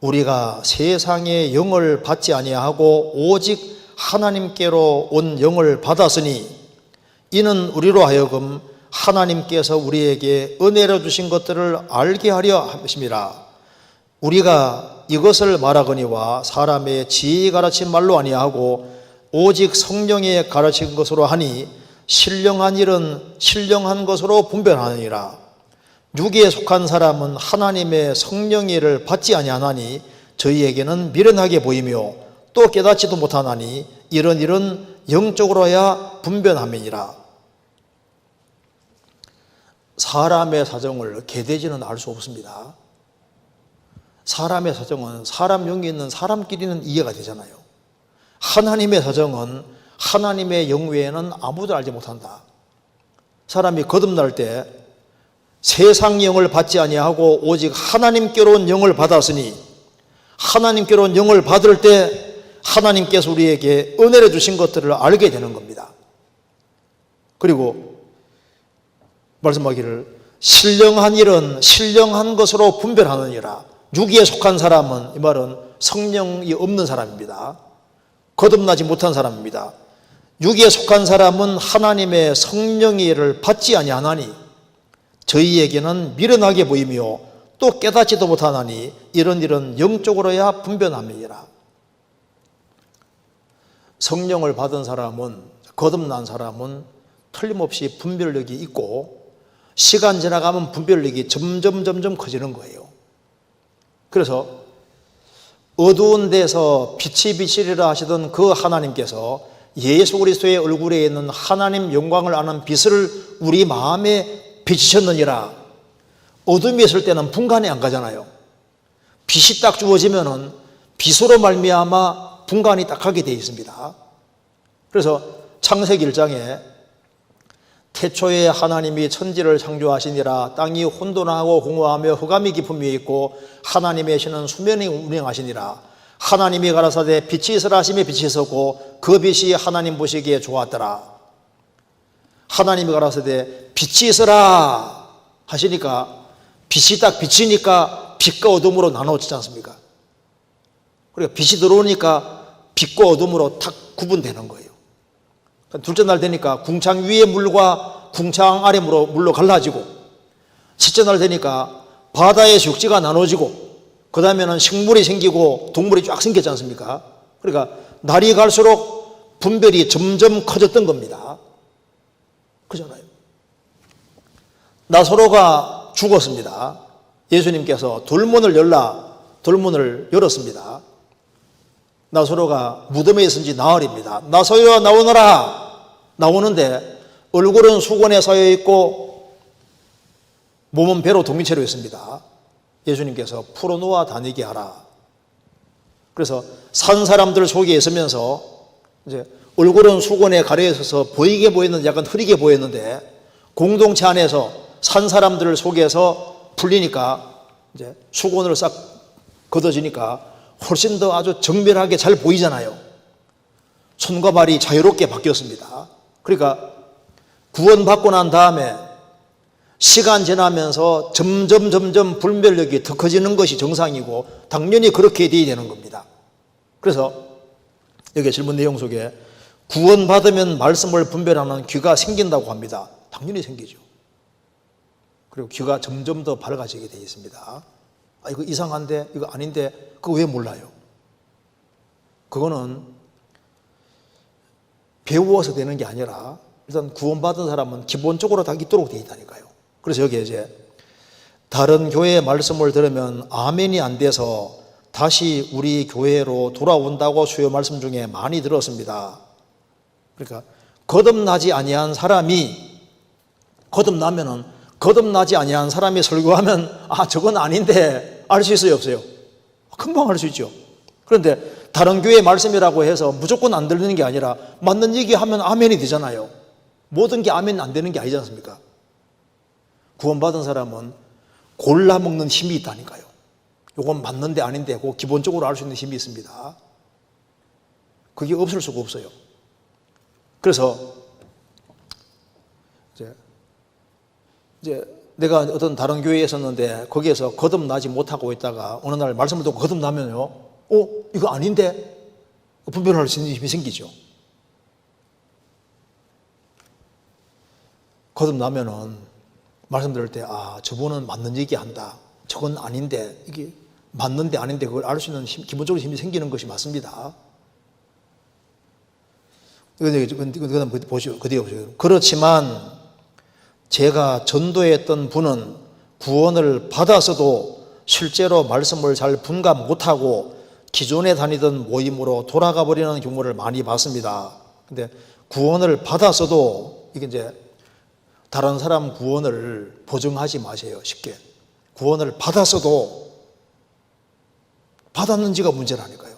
우리가 세상의 영을 받지 아니하고 오직 하나님께로 온 영을 받았으니 이는 우리로 하여금 하나님께서 우리에게 은혜로 주신 것들을 알게 하려 하심이라. 우리가 이것을 말하거니와 사람의 지혜에 가르친 말로 아니하고 오직 성령에 가르친 것으로 하니 신령한 일은 신령한 것으로 분별하느니라. 육에 속한 사람은 하나님의 성령의 일을 받지 아니하나니 저희에게는 미련하게 보이며 또 깨닫지도 못하나니 이런 일은 영적으로야 분별함이니라. 사람의 사정을 개돼지는 알 수 없습니다. 사람의 사정은 사람 영이 있는 사람끼리는 이해가 되잖아요. 하나님의 사정은 하나님의 영 외에는 아무도 알지 못한다. 사람이 거듭날 때 세상 영을 받지 아니하고 오직 하나님께로 온 영을 받았으니 하나님께로 온 영을 받을 때 하나님께서 우리에게 은혜를 주신 것들을 알게 되는 겁니다. 그리고 말씀하기를 신령한 일은 신령한 것으로 분별하느니라. 육에 속한 사람은 이 말은 성령이 없는 사람입니다. 거듭나지 못한 사람입니다. 육에 속한 사람은 하나님의 성령의 일을 받지 아니하나니 저희에게는 미련하게 보이며 또 깨닫지도 못하나니 이런 일은 영적으로야 분별함이니라. 성령을 받은 사람은, 거듭난 사람은 틀림없이 분별력이 있고 시간 지나가면 분별력이 점점 커지는 거예요. 그래서 어두운 데서 빛이 비치리라 하시던 그 하나님께서 예수 그리스도의 얼굴에 있는 하나님 영광을 아는 빛을 우리 마음에 비치셨느니라. 어둠이 있을 때는 분간이 안 가잖아요. 빛이 딱 주어지면은 빛으로 말미암아 분간이 딱 하게 되어 있습니다. 그래서 창세기 1장에 태초에 하나님이 천지를 창조하시니라. 땅이 혼돈하고 공허하며 흑암이 깊음 위에 있고 하나님의 신은 수면이 운행하시니라. 하나님이 가라사대 빛이 있으라 하시며 빛이 있었고 그 빛이 하나님 보시기에 좋았더라. 하나님이 가라사대 빛이 있으라 하시니까 빛이 딱 비치니까 빛과 어둠으로 나눠지지 않습니까? 그러니까 빛이 들어오니까 빛과 어둠으로 탁 구분되는 거예요. 둘째 날 되니까 궁창 위의 물과 궁창 아래 물로 갈라지고, 셋째 날 되니까 바다의 수육지가 나눠지고, 그 다음에는 식물이 생기고 동물이 쫙 생겼지 않습니까? 그러니까 날이 갈수록 분별이 점점 커졌던 겁니다. 그잖아요. 나사로가 죽었습니다. 예수님께서 돌문을 열었습니다. 나사로가 무덤에 있은 지 나흘입니다. 나사로야 나오너라. 나오는데 얼굴은 수건에 쌓여 있고 몸은 배로 동이채로 있습니다. 예수님께서 풀어놓아 다니게 하라. 그래서 산 사람들 속에 있으면서 이제 얼굴은 수건에 가려 있어서 보이게 보였는데 약간 흐리게 보였는데, 공동체 안에서 산 사람들 속에서 풀리니까 이제 수건으로 싹 걷어지니까 훨씬 더 아주 정밀하게 잘 보이잖아요. 손과 발이 자유롭게 바뀌었습니다. 그러니까 구원받고 난 다음에 시간 지나면서 점점 분별력이 더 커지는 것이 정상이고 당연히 그렇게 돼야 되는 겁니다. 그래서 여기 질문 내용 속에 구원받으면 말씀을 분별하는 귀가 생긴다고 합니다. 당연히 생기죠. 그리고 귀가 점점 더 밝아지게 되어 있습니다. 아, 이거 이상한데, 이거 아닌데, 그거 왜 몰라요? 그거는 배워서 되는 게 아니라 일단 구원받은 사람은 기본적으로 다 있도록 되어 있다니까요. 그래서 여기에 이제 다른 교회의 말씀을 들으면 아멘이 안 돼서 다시 우리 교회로 돌아온다고 수요 말씀 중에 많이 들었습니다. 그러니까 거듭나지 아니한 사람이 거듭나지 아니한 사람이 설교하면 아, 저건 아닌데 알 수 있어요, 없어요? 금방 알 수 있죠. 그런데 다른 교회 말씀이라고 해서 무조건 안 들리는 게 아니라 맞는 얘기하면 아멘이 되잖아요. 모든 게 아멘 안 되는 게 아니지 않습니까? 구원받은 사람은 골라 먹는 힘이 있다니까요. 이건 맞는데 아닌데 그 기본적으로 알 수 있는 힘이 있습니다. 그게 없을 수가 없어요. 그래서 이제 내가 어떤 다른 교회에 있었는데 거기에서 거듭나지 못하고 있다가 어느 날 말씀을 듣고 거듭나면요, 이거 아닌데 분별할 수 있는 힘이 생기죠. 거듭나면은 말씀 들을 때 아, 저분은 맞는 얘기 한다, 저건 아닌데, 이게 맞는데 아닌데 그걸 알 수 있는 기본적으로 힘이 생기는 것이 맞습니다. 이건 보시오. 그 뒤에 보세요. 그렇지만 제가 전도했던 분은 구원을 받았어도 실제로 말씀을 잘 분간 못하고 기존에 다니던 모임으로 돌아가 버리는 경우를 많이 봤습니다. 근데 구원을 받았어도 이게 이제 다른 사람 구원을 보증하지 마세요. 쉽게. 구원을 받았어도 받았는지가 문제라니까요.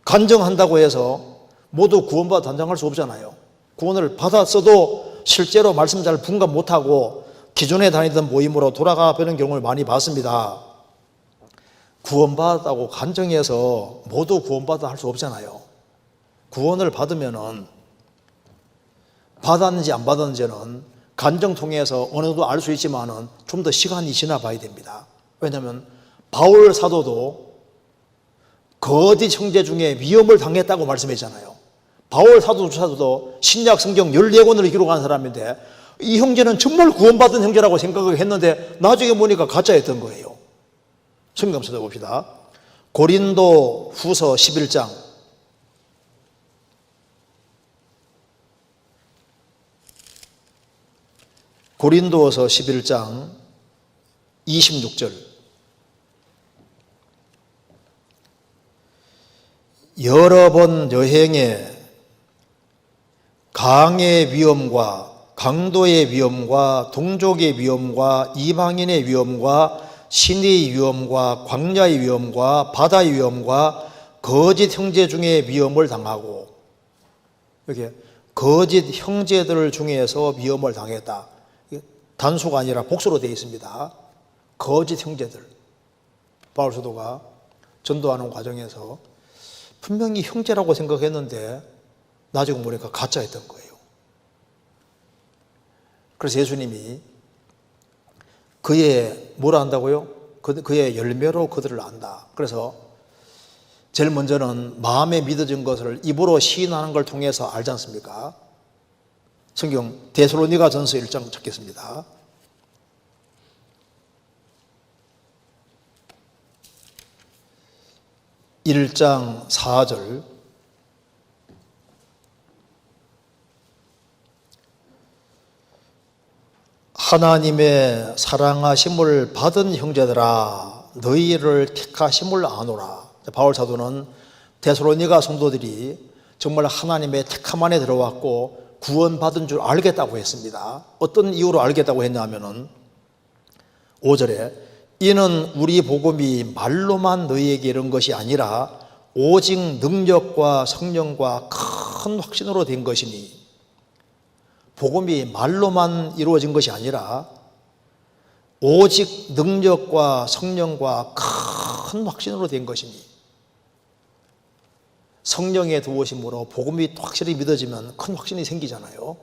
간증한다고 해서 모두 구원받아 단장할 수 없잖아요. 구원을 받았어도 실제로 말씀 잘 분간 못하고 기존에 다니던 모임으로 돌아가 버리는 경우를 많이 봤습니다. 구원받았다고 간증해서 모두 구원받아 할 수 없잖아요. 구원을 받으면은 받았는지 안 받았는지는 간증 통해서 어느 정도 알 수 있지만은 좀 더 시간이 지나 봐야 됩니다. 왜냐하면 바울 사도도 거짓 형제 중에 위험을 당했다고 말씀했잖아요. 바울 사도조차도 신약 성경 14권을 기록한 사람인데 이 형제는 정말 구원받은 형제라고 생각을 했는데 나중에 보니까 가짜였던 거예요. 성경 한번 찾아봅시다. 고린도 후서 11장. 고린도서 11장 26절. 여러 번 여행에 강의 위험과 강도의 위험과 동족의 위험과 이방인의 위험과 신의 위험과 광야의 위험과 바다의 위험과 거짓 형제 중에 위험을 당하고, 이렇게 거짓 형제들 중에서 위험을 당했다. 단수가 아니라 복수로 되어 있습니다. 거짓 형제들. 바울 사도가 전도하는 과정에서 분명히 형제라고 생각했는데 나중에 보니까 가짜였던 거예요. 그래서 예수님이 그의 뭐라 한다고요? 그의 열매로 그들을 안다. 그래서 제일 먼저는 마음에 믿어진 것을 입으로 시인하는 걸 통해서 알지 않습니까? 성경 데살로니가 전서 1장 찾겠습니다. (1장) 4절. 하나님의 사랑하심을 받은 형제들아 너희를 택하심을 아노라. 바울 사도는 데살로니가 성도들이 정말 하나님의 택함 안에 들어왔고 구원받은 줄 알겠다고 했습니다. 어떤 이유로 알겠다고 했냐면은 5절에 이는 우리 복음이 말로만 너희에게 이른 것이 아니라 오직 능력과 성령과 큰 확신으로 된 것이니, 복음이 말로만 이루어진 것이 아니라 오직 능력과 성령과 큰 확신으로 된 것이니, 성령의 도우심으로 복음이 확실히 믿어지면 큰 확신이 생기잖아요.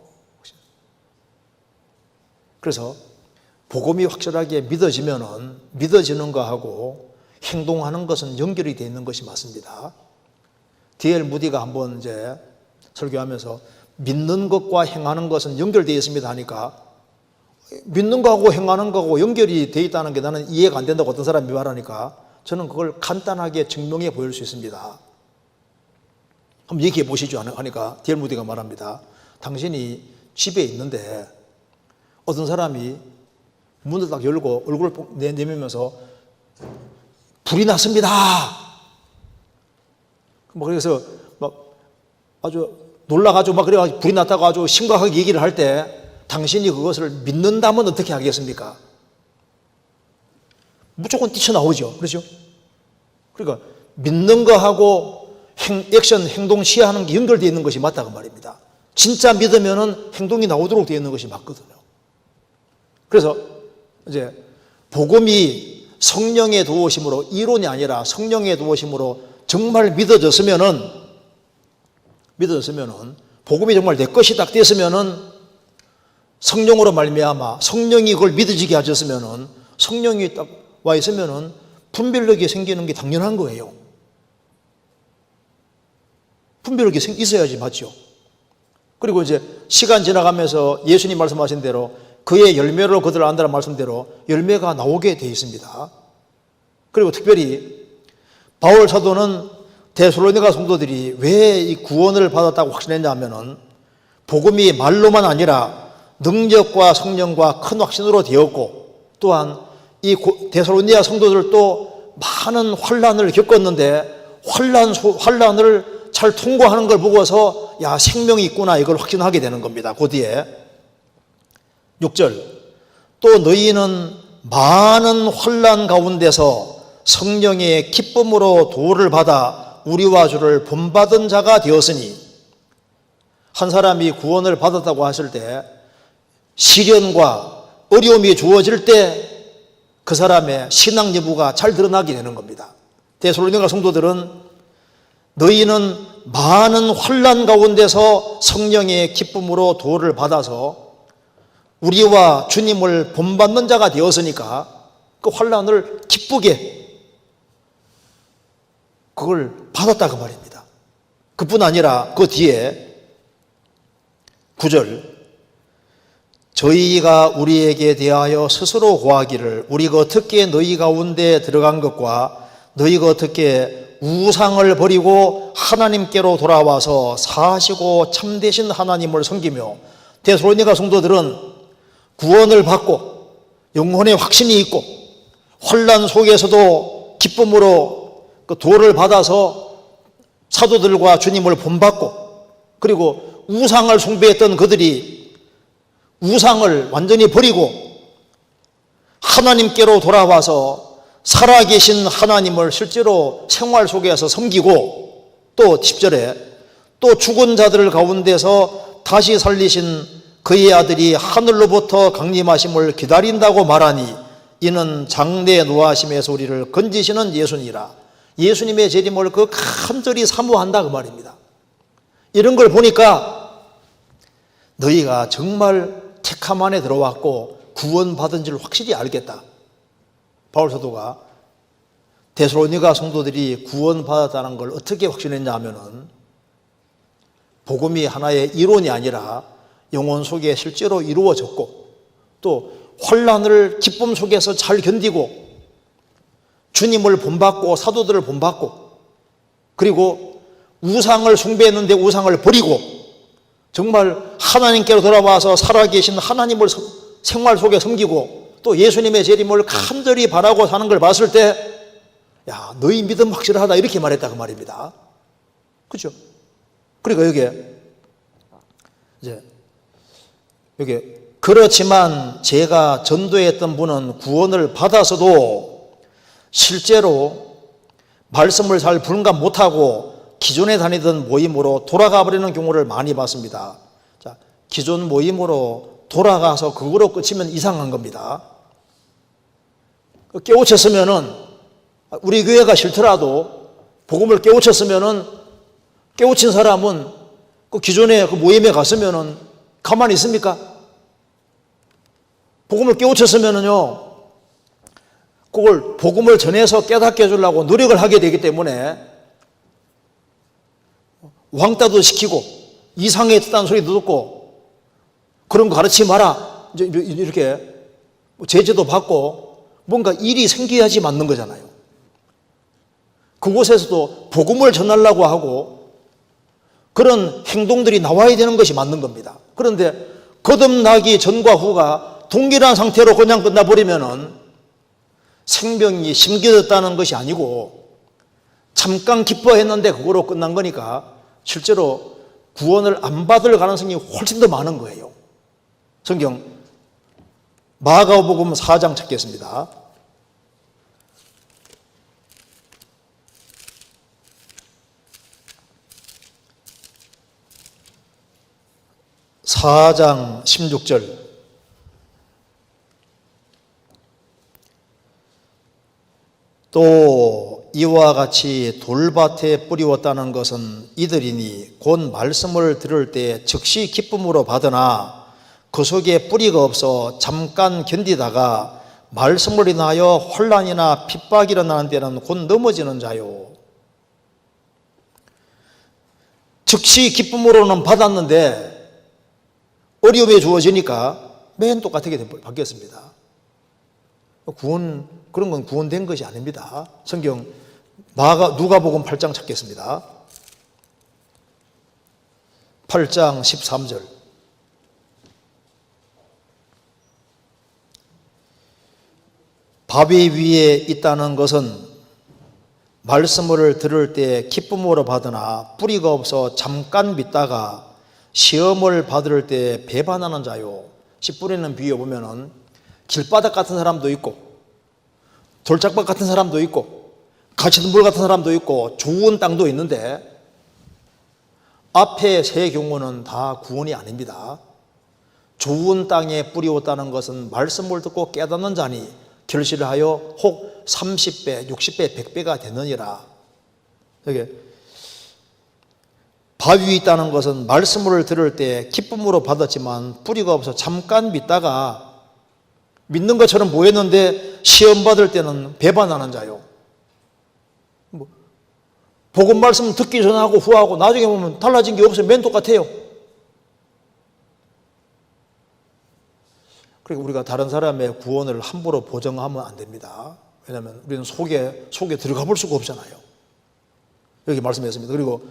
그래서 복음이 확실하게 믿어지면은 믿어지는 거하고 행동하는 것은 연결이 되어 있는 것이 맞습니다. D.L. 무디가 한번 이제 설교하면서 믿는 것과 행하는 것은 연결되어 있습니다 하니까, 믿는 거하고 행하는 거하고 연결이 되어 있다는 게 나는 이해가 안 된다고 어떤 사람이 말하니까 저는 그걸 간단하게 증명해 보일 수 있습니다. 한번 얘기해 보시죠 하니까 D.L. 무디가 말합니다. 당신이 집에 있는데 어떤 사람이 문을 딱 열고 얼굴을 내밀면서 불이 났습니다. 그래서 막 아주 놀라가지고 막 그래가지고 불이 났다고 아주 심각하게 얘기를 할 때 당신이 그것을 믿는다면 어떻게 하겠습니까? 무조건 뛰쳐나오죠. 그렇죠? 그러니까 믿는 거하고 액션, 행동, 시야하는 게 연결되어 있는 것이 맞다고 말입니다. 진짜 믿으면은 행동이 나오도록 되어 있는 것이 맞거든요. 그래서 이제 복음이 성령의 도우심으로, 이론이 아니라 성령의 도우심으로 정말 믿어졌으면은 복음이 정말 내 것이 딱 됐으면은 성령으로 말미암아 성령이 그걸 믿어지게 하셨으면은, 성령이 딱 와 있으면은 분별력이 생기는 게 당연한 거예요. 분별력이 있어야지 맞죠. 그리고 이제 시간 지나가면서 예수님 말씀하신 대로 그의 열매로 그들을 안다는 말씀대로 열매가 나오게 되어 있습니다. 그리고 특별히 바울 사도는 데살로니가 성도들이 왜 이 구원을 받았다고 확신했냐 하면은 복음이 말로만 아니라 능력과 성령과 큰 확신으로 되었고, 또한 이 데살로니가 성도들도 많은 환난을 겪었는데 환난을 잘 통과하는 걸 보고서 야, 생명이 있구나, 이걸 확신하게 되는 겁니다. 그 뒤에 6절, 또 너희는 많은 환난 가운데서 성령의 기쁨으로 도를 받아 우리와 주를 본받은 자가 되었으니, 한 사람이 구원을 받았다고 하실 때 시련과 어려움이 주어질 때 그 사람의 신앙 여부가 잘 드러나게 되는 겁니다. 데살로니가 성도들은 너희는 많은 환난 가운데서 성령의 기쁨으로 도를 받아서 우리와 주님을 본받는 자가 되었으니까 그 환난을 기쁘게 그걸 받았다 그 말입니다. 그뿐 아니라 그 뒤에 9절, 저희가 우리에게 대하여 스스로 고하기를 우리가 어떻게 너희 가운데 들어간 것과 너희가 어떻게 우상을 버리고 하나님께로 돌아와서 사시고 참되신 하나님을 섬기며, 데살로니가 성도들은 구원을 받고 영혼의 확신이 있고 환난 속에서도 기쁨으로 그 도를 받아서 사도들과 주님을 본받고, 그리고 우상을 숭배했던 그들이 우상을 완전히 버리고 하나님께로 돌아와서 살아계신 하나님을 실제로 생활 속에서 섬기고, 또 10절에 또 죽은 자들 가운데서 다시 살리신 그의 아들이 하늘로부터 강림하심을 기다린다고 말하니 이는 장래 노하심에서 우리를 건지시는 예수니라. 예수님의 재림을 그 간절히 사모한다 그 말입니다. 이런 걸 보니까 너희가 정말 택함 안에 들어왔고 구원받은 줄 확실히 알겠다. 바울 사도가 데살로니가 성도들이 구원받았다는 걸 어떻게 확신했냐 하면은 복음이 하나의 이론이 아니라 영혼 속에 실제로 이루어졌고 또 환난을 기쁨 속에서 잘 견디고 주님을 본받고 사도들을 본받고 그리고 우상을 숭배했는데 우상을 버리고 정말 하나님께로 돌아와서 살아계신 하나님을 생활 속에 섬기고 또 예수님의 재림을 간절히 바라고 사는 걸 봤을 때 야, 너희 믿음 확실하다 이렇게 말했다 그 말입니다. 그렇죠? 그러니까 여기 그렇지만 제가 전도했던 분은 구원을 받아서도 실제로 말씀을 잘 분간 못하고 기존에 다니던 모임으로 돌아가 버리는 경우를 많이 봤습니다. 자, 기존 모임으로 돌아가서 그거로 끝이면 이상한 겁니다. 깨우쳤으면은 우리 교회가 싫더라도 복음을 깨우쳤으면은 깨우친 사람은 그 기존에 그 모임에 갔으면은 가만히 있습니까? 복음을 깨우쳤으면은요, 그걸 복음을 전해서 깨닫게 해주려고 노력을 하게 되기 때문에 왕따도 시키고 이상에 있다는 소리도 듣고 그런 거 가르치지 마라 이렇게 제재도 받고 뭔가 일이 생겨야지 맞는 거잖아요. 그곳에서도 복음을 전하려고 하고 그런 행동들이 나와야 되는 것이 맞는 겁니다. 그런데 거듭나기 전과 후가 동일한 상태로 그냥 끝나버리면은 생명이 심겨졌다는 것이 아니고 잠깐 기뻐했는데 그거로 끝난 거니까 실제로 구원을 안 받을 가능성이 훨씬 더 많은 거예요. 성경 마가복음 4장 찾겠습니다. (4장) 16절 또 이와 같이 돌밭에 뿌리웠다는 것은 이들이니 곧 말씀을 들을 때 즉시 기쁨으로 받으나 그 속에 뿌리가 없어 잠깐 견디다가 말씀을 인하여 혼란이나 핍박이 일어나는 때는 곧 넘어지는 자요. 즉시 기쁨으로는 받았는데 어려움이 주어지니까 맨 똑같게 바뀌었습니다. 구원, 그런 건 구원된 것이 아닙니다. 성경 누가복음 8장 찾겠습니다. 8장 13절 바위 위에 있다는 것은 말씀을 들을 때 기쁨으로 받으나 뿌리가 없어 잠깐 믿다가 시험을 받을 때 배반하는 자요. 씨 뿌리는 비유에 보면은 길바닥 같은 사람도 있고 돌짝밭 같은 사람도 있고 가시덤불 같은 사람도 있고 좋은 땅도 있는데 앞에 세 경우는 다 구원이 아닙니다. 좋은 땅에 뿌리웠다는 것은 말씀을 듣고 깨닫는 자니 결실을 하여 혹 30배, 60배, 100배가 되느니라. 여기 바위에 있다는 것은 말씀을 들을 때 기쁨으로 받았지만 뿌리가 없어 잠깐 믿다가 믿는 것처럼 보였는데 시험 받을 때는 배반하는 자요. 복음 말씀 듣기 전하고 후하고 나중에 보면 달라진 게 없어요. 맨 똑같아요. 그러니까 우리가 다른 사람의 구원을 함부로 보정하면 안 됩니다. 왜냐하면 우리는 속에 들어가 볼 수가 없잖아요. 여기 말씀했습니다. 그리고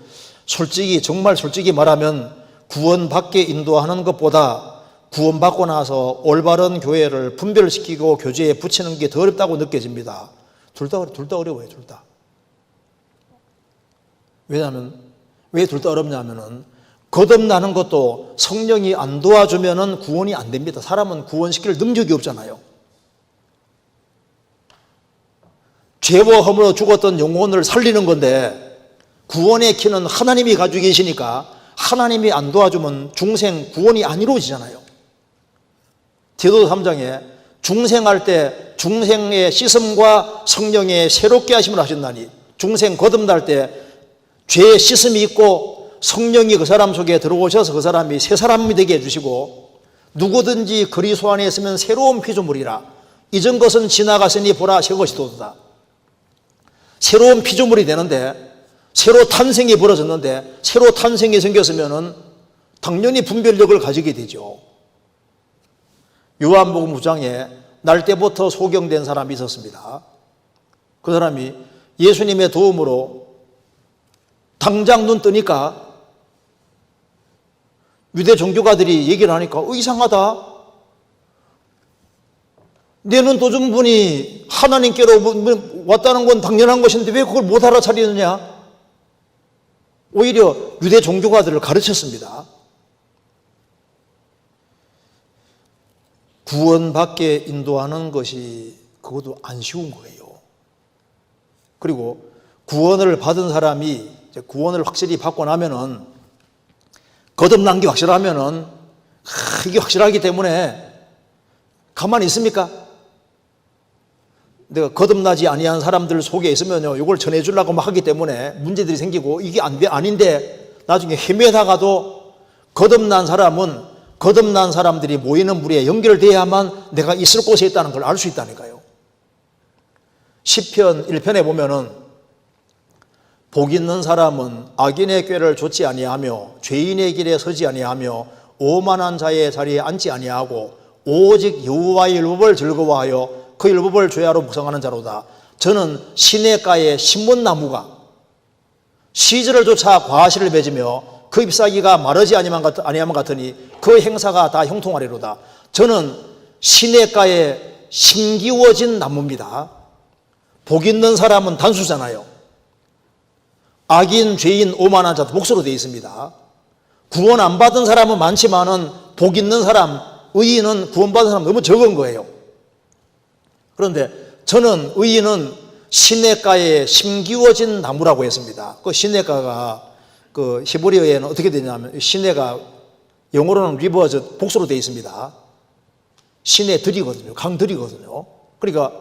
정말 솔직히 말하면 구원받게 인도하는 것보다 구원받고 나서 올바른 교회를 분별시키고 교제에 붙이는 게 더 어렵다고 느껴집니다. 둘 다 어려워요, 둘 다. 왜냐하면, 왜 둘 다 어렵냐면은, 거듭나는 것도 성령이 안 도와주면은 구원이 안 됩니다. 사람은 구원시킬 능력이 없잖아요. 죄와 허물로 죽었던 영혼을 살리는 건데, 구원의 키는 하나님이 가지고 계시니까 하나님이 안 도와주면 중생 구원이 안 이루어지잖아요. 디도서 3장에 중생할 때 중생의 씻음과 성령의 새롭게 하심을 하신다니, 중생 거듭날 때 죄의 씻음이 있고 성령이 그 사람 속에 들어오셔서 그 사람이 새 사람이 되게 해주시고, 누구든지 그리스도 안에 있으면 새로운 피조물이라 이전 것은 지나갔으니 보라 새 것이 도도다. 새로운 피조물이 되는데, 새로 탄생이 벌어졌는데, 새로 탄생이 생겼으면은 당연히 분별력을 가지게 되죠. 요한복음 9장에 날 때부터 소경된 사람이 있었습니다. 그 사람이 예수님의 도움으로 당장 눈 뜨니까 유대 종교가들이 얘기를 하니까 이상하다. 내 눈 떠준 분이 하나님께로 왔다는 건 당연한 것인데 왜 그걸 못 알아차리느냐? 오히려 유대 종교가들을 가르쳤습니다. 구원받게 인도하는 것이 그것도 안 쉬운 거예요. 그리고 구원을 받은 사람이 구원을 확실히 받고 나면은 거듭난 게 확실하면은 이게 확실하기 때문에 가만히 있습니까? 내가 거듭나지 아니한 사람들 속에 있으면요, 이걸 전해주려고 막 하기 때문에 문제들이 생기고 이게 아닌데 나중에 헤매다가도 거듭난 사람은 거듭난 사람들이 모이는 무리에 연결돼야만 내가 있을 곳에 있다는 걸 알 수 있다니까요. 시편 1편에 보면은 복 있는 사람은 악인의 꾀를 좇지 아니하며 죄인의 길에 서지 아니하며 오만한 자의 자리에 앉지 아니하고 오직 여호와의 율법을 즐거워하여 그 율법을 죄하로 묵상하는 자로다. 저는 시냇가에 신문나무가 시절을 쫓아 과실을 맺으며 그 잎사귀가 마르지 아니하면 같으니 그 행사가 다 형통하리로다. 저는 시냇가에 심기워진 나무입니다. 복 있는 사람은 단수잖아요. 악인, 죄인, 오만한 자도 복수로 되어 있습니다. 구원 안 받은 사람은 많지만은 복 있는 사람, 의인은 구원받은 사람 너무 적은 거예요. 그런데 저는 의인은 시냇가에 심기워진 나무라고 했습니다. 그 시냇가가 그 히브리어에는 어떻게 되냐면 시내가 영어로는 리버즈 복수로 되어 있습니다. 시내들이거든요. 강들이거든요. 그러니까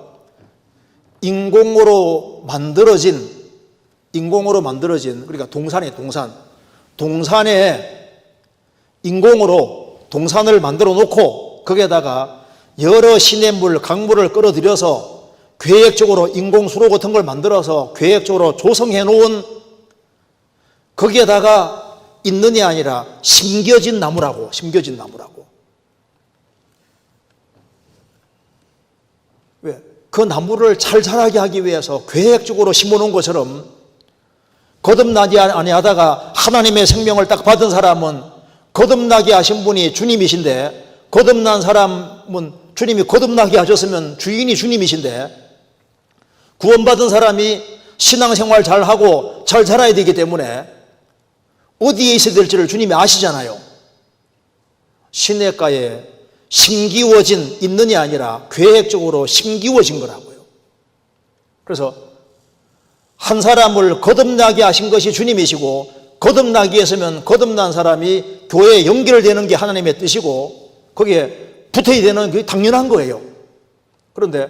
인공으로 만들어진 그러니까 동산에 인공으로 동산을 만들어 놓고 거기에다가 여러 시냇물, 강물을 끌어들여서 계획적으로 인공수로 같은 걸 만들어서 계획적으로 조성해 놓은 거기에다가 있는이 아니라 심겨진 나무라고. 왜? 그 나무를 잘 자라게 하기 위해서 계획적으로 심어놓은 것처럼 거듭나지 아니하다가 하나님의 생명을 딱 받은 사람은 거듭나게 하신 분이 주님이신데 거듭난 사람은 주님이 거듭나게 하셨으면 주인이 주님이신데 구원받은 사람이 신앙생활 잘하고 잘 자라야 되기 때문에 어디에 있어야 될지를 주님이 아시잖아요. 시냇가에 심기워진 있는이 아니라 계획적으로 심기워진 거라고요. 그래서 한 사람을 거듭나게 하신 것이 주님이시고 거듭나게 했으면 거듭난 사람이 교회에 연결되는 게 하나님의 뜻이고 거기에 붙어야 되는 게 당연한 거예요. 그런데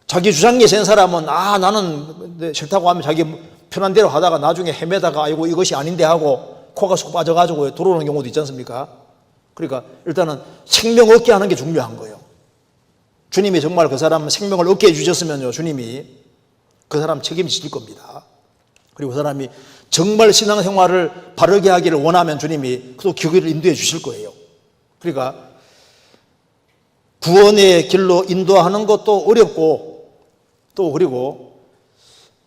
자기 주장에 센 사람은 나는 싫다고 하면 자기 편한 대로 하다가 나중에 헤매다가 아이고 이것이 아닌데 하고 코가 쏙 빠져가지고 들어오는 경우도 있지 않습니까? 그러니까 일단은 생명 얻게 하는 게 중요한 거예요. 주님이 정말 그 사람 생명을 얻게 해주셨으면요, 주님이 그 사람 책임지실 겁니다. 그리고 그 사람이 정말 신앙생활을 바르게 하기를 원하면 주님이 또 교회를 인도해 주실 거예요. 그러니까 구원의 길로 인도하는 것도 어렵고 또 그리고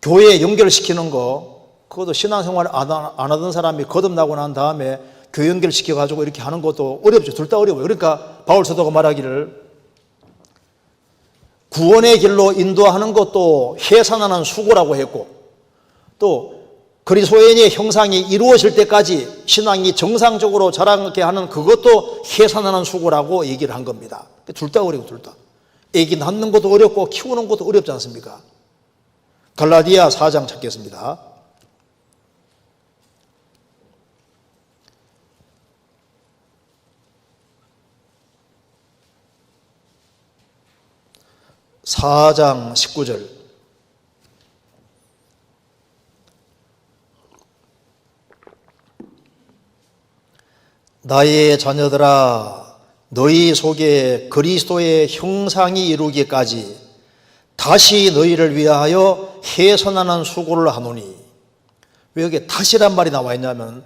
교회에 연결시키는 거 그것도 신앙생활 안 하던 사람이 거듭나고 난 다음에 교회 연결시켜가지고 이렇게 하는 것도 어렵죠. 둘 다 어려워요. 그러니까 바울 사도가 말하기를 구원의 길로 인도하는 것도 해산하는 수고라고 했고 또 그리스도인의 형상이 이루어질 때까지 신앙이 정상적으로 자라게 하는 그것도 해산하는 수고라고 얘기를 한 겁니다. 둘 다 어려워, 둘 다. 애기 낳는 것도 어렵고 키우는 것도 어렵지 않습니까? 갈라디아 4장 찾겠습니다. (4장) 19절. 나의 자녀들아 너희 속에 그리스도의 형상이 이루기까지 다시 너희를 위하여 해선하는 수고를 하노니. 왜 여기 다시란 말이 나와 있냐면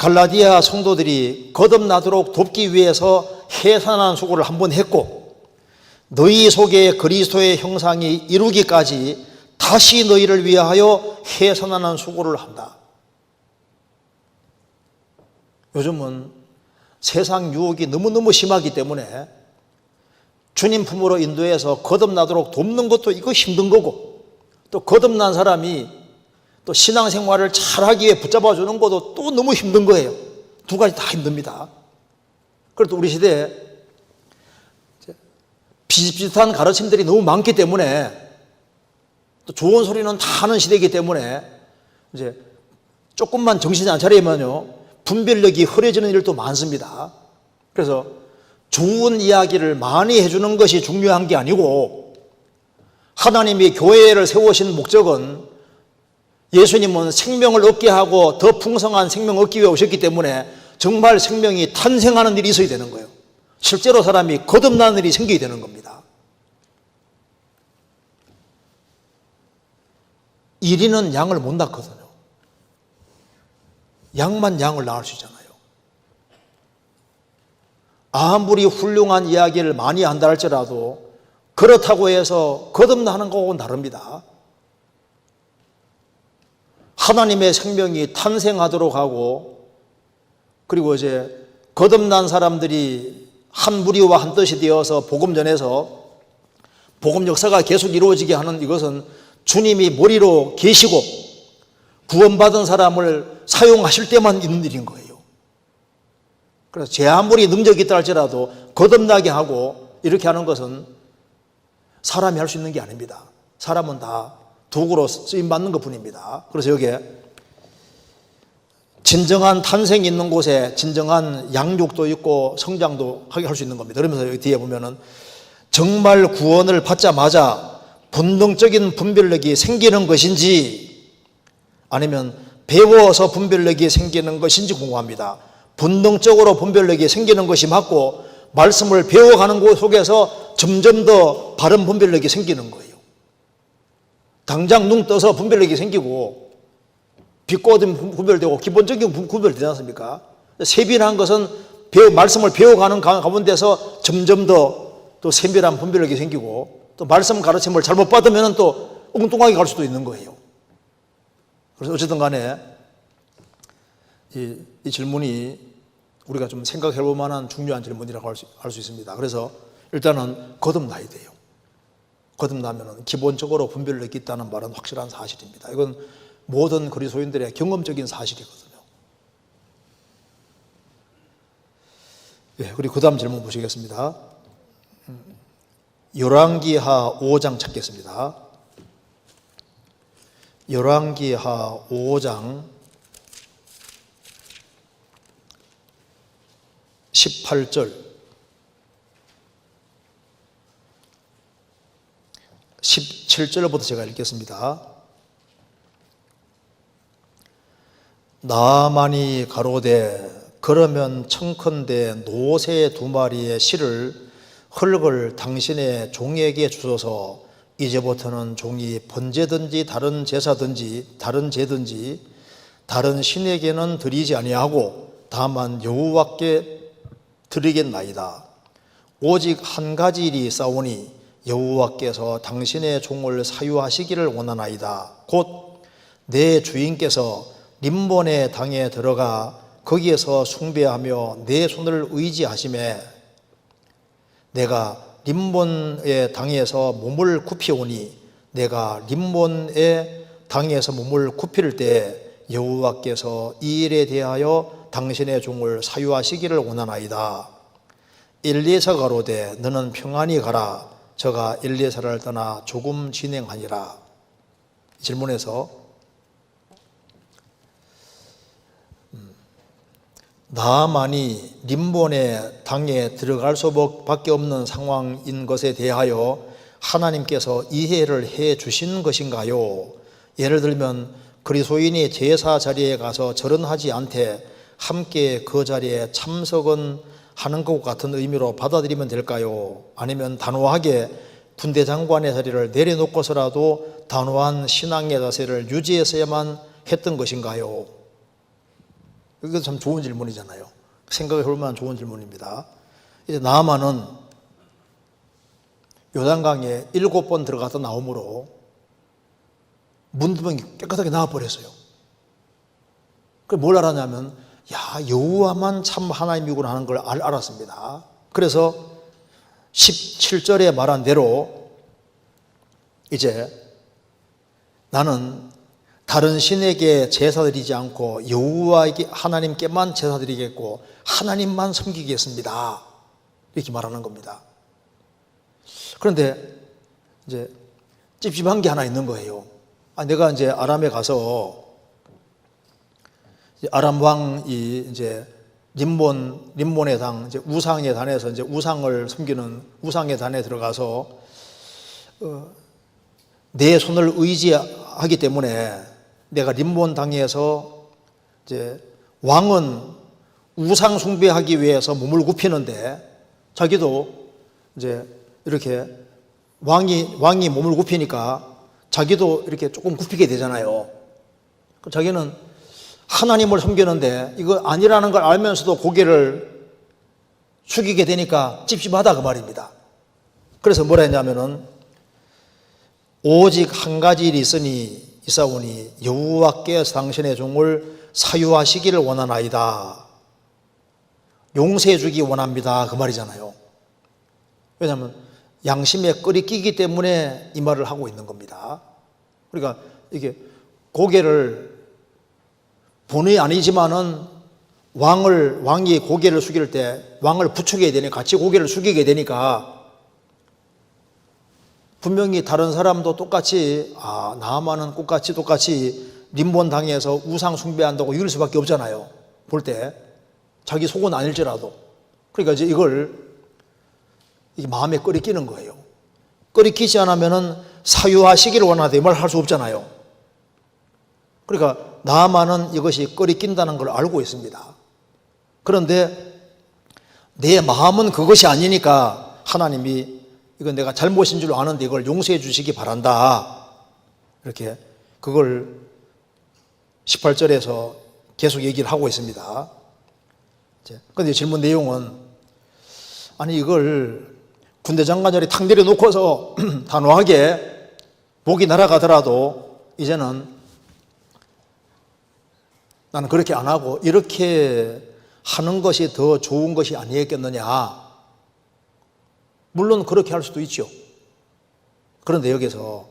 갈라디아 성도들이 거듭나도록 돕기 위해서 해산한 수고를 한 번 했고, 너희 속에 그리스도의 형상이 이루기까지 다시 너희를 위하여 해산하는 수고를 한다. 요즘은 세상 유혹이 너무너무 심하기 때문에 주님 품으로 인도해서 거듭나도록 돕는 것도 이거 힘든 거고, 또 거듭난 사람이 또 신앙생활을 잘하기 위해 붙잡아주는 것도 또 너무 힘든 거예요. 두 가지 다 힘듭니다. 그래도 우리 시대에 비슷비슷한 가르침들이 너무 많기 때문에, 또 좋은 소리는 다 하는 시대이기 때문에 이제 조금만 정신이 안 차리면요 분별력이 흐려지는 일도 많습니다. 그래서 좋은 이야기를 많이 해주는 것이 중요한 게 아니고, 하나님이 교회를 세우신 목적은 예수님은 생명을 얻게 하고 더 풍성한 생명을 얻기 위해 오셨기 때문에 정말 생명이 탄생하는 일이 있어야 되는 거예요. 실제로 사람이 거듭나는 일이 생기게 되는 겁니다. 1인은 양을 못 낳거든요. 양만 양을 낳을 수 있잖아요. 아무리 훌륭한 이야기를 많이 한다 할지라도 그렇다고 해서 거듭나는 거하고는 다릅니다. 하나님의 생명이 탄생하도록 하고, 그리고 이제 거듭난 사람들이 한 무리와 한 뜻이 되어서 복음 전해서 복음 역사가 계속 이루어지게 하는 이것은 주님이 머리로 계시고 구원받은 사람을 사용하실 때만 있는 일인 거예요. 그래서 제 아무리 능력이 있다 할지라도 거듭나게 하고 이렇게 하는 것은 사람이 할 수 있는 게 아닙니다. 사람은 다 도구로 쓰임받는 것 뿐입니다. 그래서 여기에 진정한 탄생이 있는 곳에 진정한 양육도 있고 성장도 하게 할 수 있는 겁니다. 그러면서 여기 뒤에 보면은 정말 구원을 받자마자 본능적인 분별력이 생기는 것인지 아니면 배워서 분별력이 생기는 것인지 궁금합니다. 본능적으로 분별력이 생기는 것이 맞고, 말씀을 배워가는 곳 속에서 점점 더 바른 분별력이 생기는 거예요. 당장 눈 떠서 분별력이 생기고 비꼬든 분별되고 기본적인 분별되지 않습니까? 세밀한 것은 말씀을 배워가는 가운데서 점점 더 또 세밀한 분별력이 생기고, 또 말씀 가르침을 잘못 받으면 또 엉뚱하게 갈 수도 있는 거예요. 그래서 어쨌든 간에 이 질문이 우리가 좀 생각해 볼 만한 중요한 질문이라고 할 수 있습니다. 그래서 일단은 거듭나야 돼요. 거듭나면 기본적으로 분별력이 있다는 말은 확실한 사실입니다. 이건 모든 그리스도인들의 경험적인 사실이거든요. 예, 그리고 그 다음 질문 보시겠습니다. 열왕기하 5장 찾겠습니다. 열왕기하 5장 18절 17절부터 제가 읽겠습니다. 나아만이 가로되 그러면 청컨대 노새 2마리의 실을 흙을 당신의 종에게 주소서. 이제부터는 종이 번제든지 다른 제사든지 다른 제든지 다른 신에게는 드리지 아니하고 다만 여호와께 드리겠나이다. 오직 한 가지 일이 있사오니 여호와께서 당신의 종을 사유하시기를 원하나이다. 곧 내 주인께서 림본의 당에 들어가 거기에서 숭배하며 내 손을 의지하심에 내가 림본의 당에서 몸을 굽히오니 내가 림본의 당에서 몸을 굽힐 때 여호와께서 이 일에 대하여 당신의 종을 사유하시기를 원하나이다. 엘리에서 가로되 너는 평안히 가라. 저가 엘리에서를 떠나 조금 진행하니라. 질문에서 나아만이 림본의 당에 들어갈 수밖에 없는 상황인 것에 대하여 하나님께서 이해를 해 주신 것인가요? 예를 들면 그리스도인이 제사 자리에 가서 절은하지 않되 함께 그 자리에 참석은 하는 것 같은 의미로 받아들이면 될까요? 아니면 단호하게 군대 장관의 자리를 내려놓고서라도 단호한 신앙의 자세를 유지했어야만 했던 것인가요? 이거 참 좋은 질문이잖아요. 생각해 볼 만한 좋은 질문입니다. 이제 나아만은 요단강에 7번 들어가다 나오므로 문드병이 깨끗하게 나와버렸어요. 그걸 뭘 알았냐면, 야, 여호와만 참 하나님이구나 하는 걸 알았습니다. 그래서 17절에 말한 대로 이제 나는 다른 신에게 제사 드리지 않고 여호와에게 하나님께만 제사 드리겠고 하나님만 섬기겠습니다. 이렇게 말하는 겁니다. 그런데 이제 찝찝한 게 하나 있는 거예요. 내가 이제 아람에 가서 아람 왕이 이제 림몬의 당, 이제 우상의 단에서 이제 우상을 섬기는 우상의 단에 들어가서 내 손을 의지하기 때문에 내가 림몬 당에서 이제 왕은 우상 숭배하기 위해서 몸을 굽히는데 자기도 이제 이렇게 왕이 몸을 굽히니까 자기도 이렇게 조금 굽히게 되잖아요. 자기는 하나님을 섬기는데 이거 아니라는 걸 알면서도 고개를 숙이게 되니까 찝찝하다 그 말입니다. 그래서 뭐라 했냐면은 오직 한 가지 일이 있사오니 여호와께서 당신의 종을 사유하시기를 원하나이다. 용서해 주기 원합니다. 그 말이잖아요. 왜냐하면 양심에 끓이 끼기 때문에 이 말을 하고 있는 겁니다. 그러니까 이게 고개를 본의 아니지만은 왕이 고개를 숙일 때 왕을 부추게 되니 같이 고개를 숙이게 되니까 분명히 다른 사람도 똑같이 나아만은 똑같이 림몬 당에서 우상 숭배한다고 이길 수밖에 없잖아요. 볼 때 자기 속은 아닐지라도. 그러니까 이제 이게 마음에 끓이끼는 거예요. 끓이끼지 않으면은 사유하시기를 원하되 이 말 할 수 없잖아요. 그러니까 나아만은 이것이 끓이낀다는 걸 알고 있습니다. 그런데 내 마음은 그것이 아니니까 하나님이 이건 내가 잘못인 줄 아는데 이걸 용서해 주시기 바란다. 이렇게 그걸 18절에서 계속 얘기를 하고 있습니다. 그런데 질문 내용은 아니 이걸 군대 장관들이 탁 내려놓고서 단호하게 목이 날아가더라도 이제는 나는 그렇게 안 하고 이렇게 하는 것이 더 좋은 것이 아니겠느냐. 물론 그렇게 할 수도 있죠. 그런데 여기서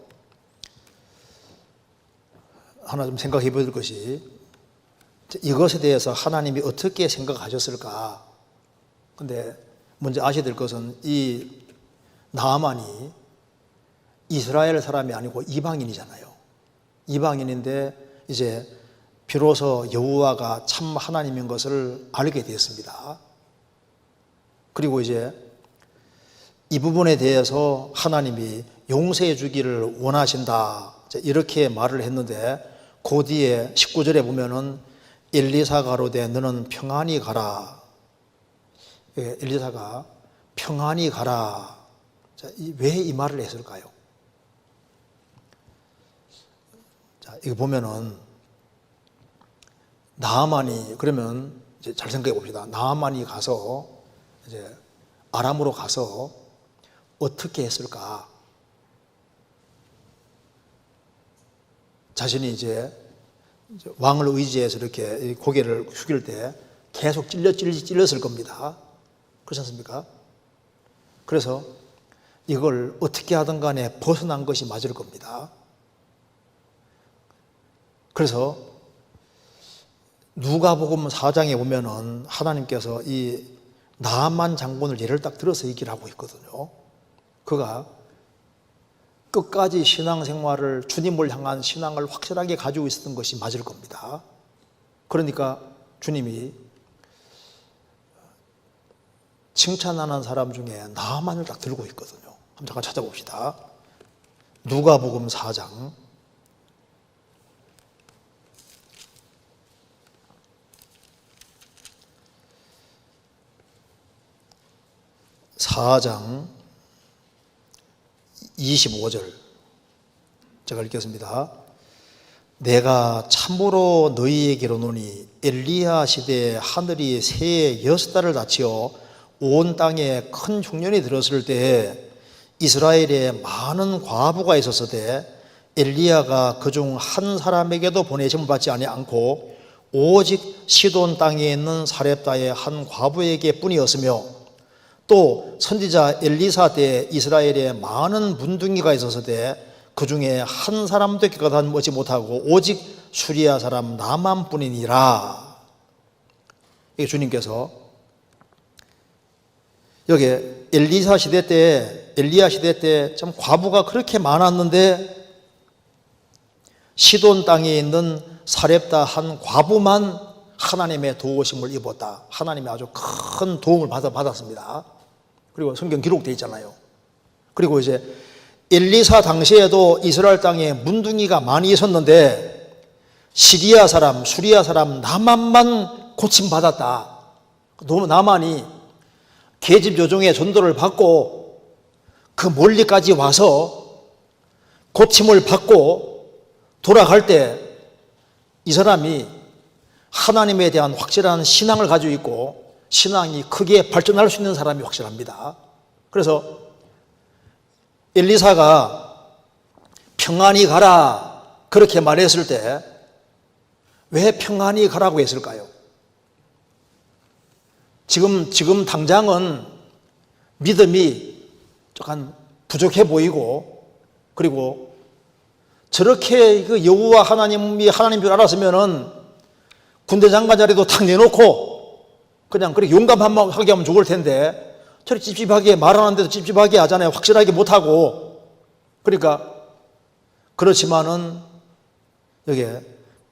하나 좀 생각해 볼 것이 이것에 대해서 하나님이 어떻게 생각하셨을까. 근데 먼저 아셔야 될 것은 이 나아만이 이스라엘 사람이 아니고 이방인이잖아요. 이방인인데 이제 비로소 여호와가 참 하나님인 것을 알게 되었습니다. 그리고 이제 이 부분에 대해서 하나님이 용서해 주기를 원하신다. 이렇게 말을 했는데 그 뒤에 19절에 보면은 엘리사가 가로되 너는 평안히 가라. 엘리사가 평안히 가라. 왜 이 말을 했을까요? 자, 이거 보면은 나아만이 그러면 이제 잘 생각해 봅시다. 나아만이 가서 이제 아람으로 가서 어떻게 했을까? 자신이 이제 왕을 의지해서 이렇게 고개를 숙일 때 계속 찔렸을 겁니다. 그렇지 않습니까? 그래서 이걸 어떻게 하든 간에 벗어난 것이 맞을 겁니다. 그래서 누가복음 4장에 보면은 하나님께서 이 나아만 장군을 예를 딱 들어서 얘기를 하고 있거든요. 그가 끝까지 신앙생활을 주님을 향한 신앙을 확실하게 가지고 있었던 것이 맞을 겁니다. 그러니까 주님이 칭찬하는 사람 중에 나아만을 딱 들고 있거든요. 한번 잠깐 찾아봅시다. 누가복음 4장 4장 25절 제가 읽겠습니다. 내가 참으로 너희에게 이르노니 엘리야 시대에 하늘이 새해 6달을 닫혀 온 땅에 큰 흉년이 들었을 때 이스라엘에 많은 과부가 있었으되 엘리야가 그중 한 사람에게도 보내심을 받지 않고 오직 시돈 땅에 있는 사렙다의 한 과부에게 뿐이었으며 또 선지자 엘리사 때 이스라엘에 많은 문둥이가 있었으되 그 중에 한 사람도 깨끗하지 못하고 오직 수리아 사람 나만뿐이니라. 이게 주님께서 여기 엘리야 시대 때 참 과부가 그렇게 많았는데 시돈 땅에 있는 사렙다 한 과부만 하나님의 도우심을 입었다. 하나님의 아주 큰 도움을 받았습니다. 그리고 성경 기록되어 있잖아요. 그리고 이제 엘리사 당시에도 이스라엘 땅에 문둥이가 많이 있었는데 시리아 사람, 수리아 사람 나만만 고침받았다. 나만이 계집 요정의 전도를 받고 그 멀리까지 와서 고침을 받고 돌아갈 때 이 사람이 하나님에 대한 확실한 신앙을 가지고 있고 신앙이 크게 발전할 수 있는 사람이 확실합니다. 그래서 엘리사가 평안히 가라 그렇게 말했을 때 왜 평안히 가라고 했을까요? 지금 당장은 믿음이 조금 부족해 보이고 그리고 저렇게 그 여호와 하나님이 하나님인 줄 알았으면은 군대 장관 자리도 탁 내놓고 그냥 그렇게 용감하게 하면 좋을 텐데 저렇게 찝찝하게 말하는데도 찝찝하게 하잖아요. 확실하게 못하고. 그러니까 그렇지만은 여기에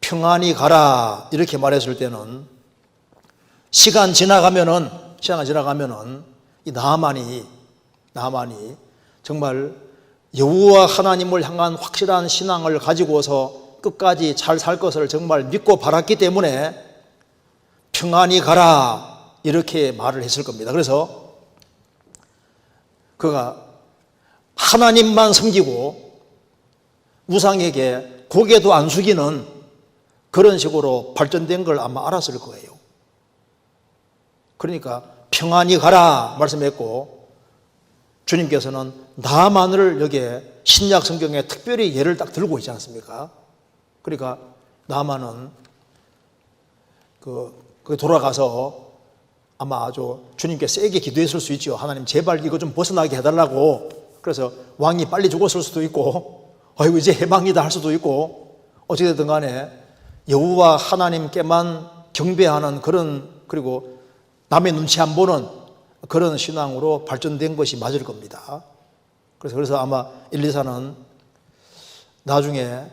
평안히 가라 이렇게 말했을 때는 시간 지나가면은 이 나아만이 정말 여호와 하나님을 향한 확실한 신앙을 가지고서 끝까지 잘 살 것을 정말 믿고 바랐기 때문에 평안히 가라 이렇게 말을 했을 겁니다. 그래서 그가 하나님만 섬기고 우상에게 고개도 안 숙이는 그런 식으로 발전된 걸 아마 알았을 거예요. 그러니까 평안히 가라 말씀했고 주님께서는 나만을 여기에 신약 성경에 특별히 예를 딱 들고 있지 않습니까? 그러니까 나만은 돌아가서 아마 아주 주님께 세게 기도했을 수 있죠. 하나님 제발 이거 좀 벗어나게 해달라고. 그래서 왕이 빨리 죽었을 수도 있고 아이고 이제 해방이다 할 수도 있고 어찌됐든 간에 여호와 하나님께만 경배하는 그런 그리고 남의 눈치 안 보는 그런 신앙으로 발전된 것이 맞을 겁니다. 그래서 아마 엘리사는 나중에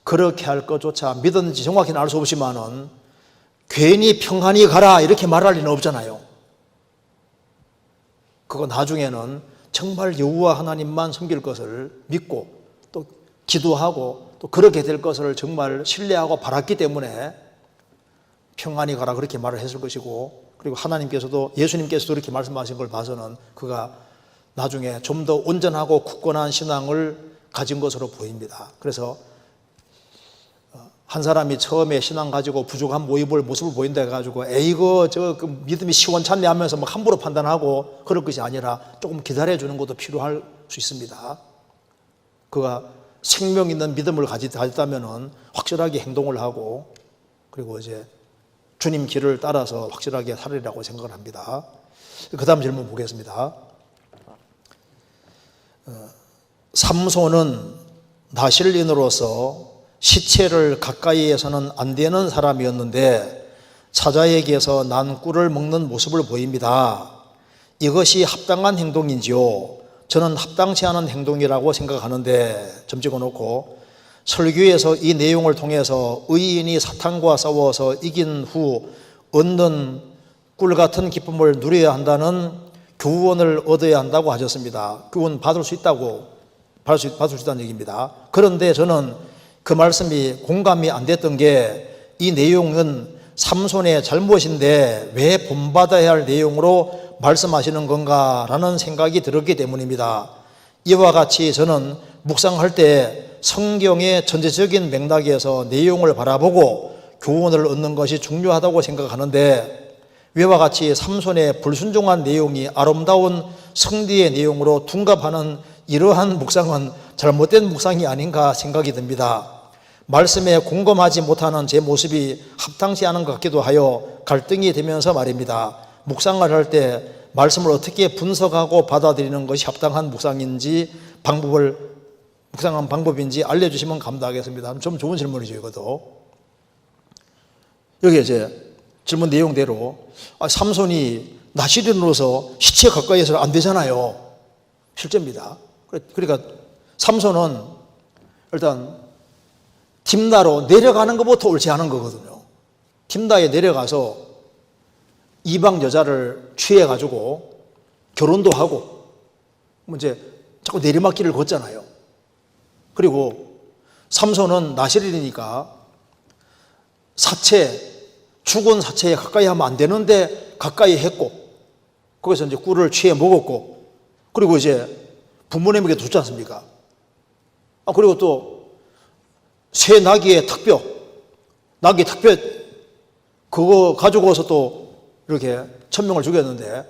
그렇게 할 것조차 믿었는지 정확히는 알 수 없지만은 괜히 평안히 가라 이렇게 말할 리는 없잖아요. 그거 나중에는 정말 여호와 하나님만 섬길 것을 믿고 또 기도하고 또 그렇게 될 것을 정말 신뢰하고 바랐기 때문에 평안히 가라 그렇게 말을 했을 것이고 그리고 하나님께서도 예수님께서도 이렇게 말씀하신 걸 봐서는 그가 나중에 좀 더 온전하고 굳건한 신앙을 가진 것으로 보입니다. 그래서 한 사람이 처음에 신앙 가지고 부족한 모습을 보인다 해가지고 이거 그 믿음이 시원찮네 하면서 막 함부로 판단하고 그럴 것이 아니라 조금 기다려주는 것도 필요할 수 있습니다. 그가 생명 있는 믿음을 가졌다면은 확실하게 행동을 하고 그리고 이제 주님 길을 따라서 확실하게 살으리라고 생각을 합니다. 그 다음 질문 보겠습니다. 삼손은 나실인으로서 시체를 가까이에서는 안 되는 사람이었는데 사자에게서 난 꿀을 먹는 모습을 보입니다. 이것이 합당한 행동인지요? 저는 합당치 않은 행동이라고 생각하는데 점 찍어놓고 설교에서 이 내용을 통해서 의인이 사탄과 싸워서 이긴 후 얻는 꿀 같은 기쁨을 누려야 한다는 교훈을 얻어야 한다고 하셨습니다. 교훈 받을 수 있다는 얘기입니다. 그런데 저는 그 말씀이 공감이 안 됐던 게 이 내용은 삼손의 잘못인데 왜 본받아야 할 내용으로 말씀하시는 건가라는 생각이 들었기 때문입니다. 이와 같이 저는 묵상할 때 성경의 전체적인 맥락에서 내용을 바라보고 교훈을 얻는 것이 중요하다고 생각하는데, 위와 같이 삼손의 불순종한 내용이 아름다운 성리의 내용으로 둔갑하는 이러한 묵상은 잘못된 묵상이 아닌가 생각이 듭니다. 말씀에 공감하지 못하는 제 모습이 합당치 않은 것 같기도 하여 갈등이 되면서 말입니다. 묵상을 할 때 말씀을 어떻게 분석하고 받아들이는 것이 합당한 묵상인지 묵상한 방법인지 알려주시면 감사하겠습니다. 좀 좋은 질문이죠, 이것도. 여기 이제 질문 내용대로 삼손이 나시린으로서 시체 가까이에서 안 되잖아요. 실제입니다. 그러니까 삼손은 일단 딥나로 내려가는 것부터 옳지 않은 거거든요. 딥나에 내려가서 이방 여자를 취해가지고 결혼도 하고 이제 자꾸 내리막길을 걷잖아요. 그리고 삼손은 나시린이니까 죽은 사체에 가까이 하면 안 되는데 가까이 했고, 거기서 이제 꿀을 취해 먹었고, 그리고 이제 부모님에게 줬지 않습니까? 그리고 또 새 나귀의 턱뼈 그거 가지고 와서 또 이렇게 천명을 죽였는데,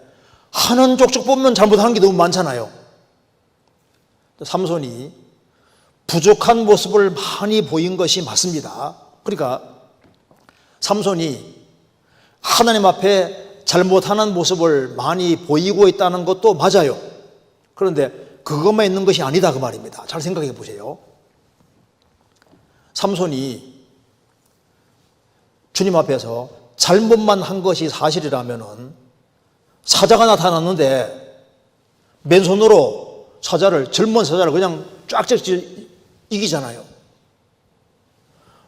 하는 족족 보면 잘못하는 게 너무 많잖아요. 삼손이 부족한 모습을 많이 보인 것이 맞습니다. 그러니까 삼손이 하나님 앞에 잘못하는 모습을 많이 보이고 있다는 것도 맞아요. 그런데 그것만 있는 것이 아니다, 그 말입니다. 잘 생각해 보세요. 삼손이 주님 앞에서 잘못만 한 것이 사실이라면은 사자가 나타났는데 맨손으로 젊은 사자를 그냥 쫙쫙 이기잖아요.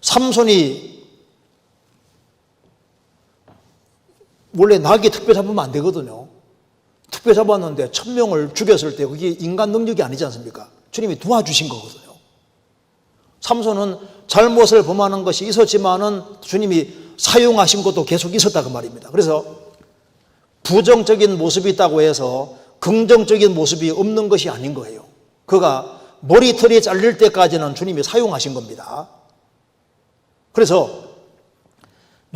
삼손이 원래 나귀 특별 잡으면 안 되거든요. 특별 잡았는데 1000명을 죽였을 때 그게 인간 능력이 아니지 않습니까? 주님이 도와주신 거거든요. 삼손은 잘못을 범하는 것이 있었지만은 주님이 사용하신 것도 계속 있었다, 그 말입니다. 그래서 부정적인 모습이 있다고 해서 긍정적인 모습이 없는 것이 아닌 거예요. 그가 머리털이 잘릴 때까지는 주님이 사용하신 겁니다. 그래서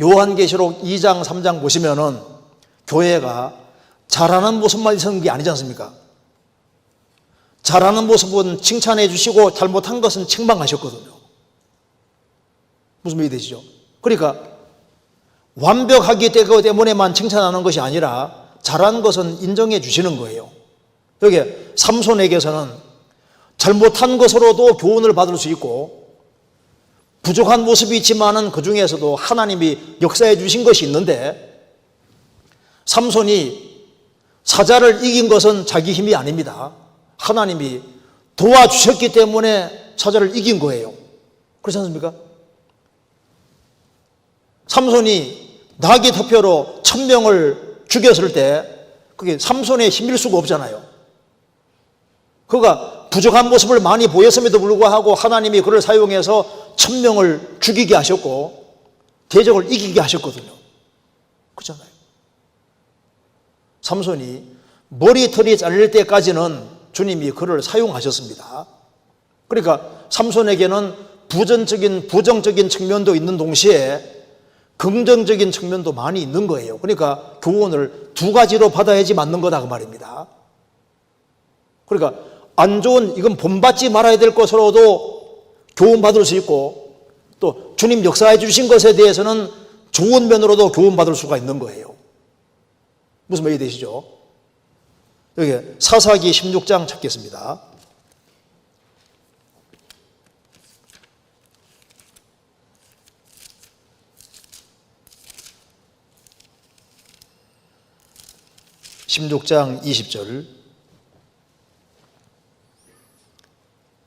요한계시록 2장 3장 보시면은 교회가 잘하는 모습만 있었는 게 아니지 않습니까? 잘하는 모습은 칭찬해 주시고 잘못한 것은 책망하셨거든요. 무슨 말이 되시죠? 그러니까 완벽하기 때문에만 칭찬하는 것이 아니라 잘한 것은 인정해 주시는 거예요. 여기 삼손에게서는 잘못한 것으로도 교훈을 받을 수 있고 부족한 모습이 있지만은 그 중에서도 하나님이 역사해 주신 것이 있는데, 삼손이 사자를 이긴 것은 자기 힘이 아닙니다. 하나님이 도와주셨기 때문에 사자를 이긴 거예요. 그렇지 않습니까? 삼손이 나귀 턱뼈로 1000명을 죽였을 때 그게 삼손의 힘일 수가 없잖아요. 그가 부족한 모습을 많이 보였음에도 불구하고 하나님이 그를 사용해서 1000명을 죽이게 하셨고 대적을 이기게 하셨거든요. 그렇잖아요. 삼손이 머리털이 잘릴 때까지는 주님이 그를 사용하셨습니다. 그러니까 삼손에게는 부정적인 측면도 있는 동시에 긍정적인 측면도 많이 있는 거예요. 그러니까 교훈을 두 가지로 받아야지 맞는 거다, 그 말입니다. 그러니까 안 좋은, 이건 본받지 말아야 될 것으로도 교훈받을 수 있고, 또 주님 역사해 주신 것에 대해서는 좋은 면으로도 교훈받을 수가 있는 거예요. 무슨 말이 되시죠? 여기 사사기 16장 찾겠습니다. (16장)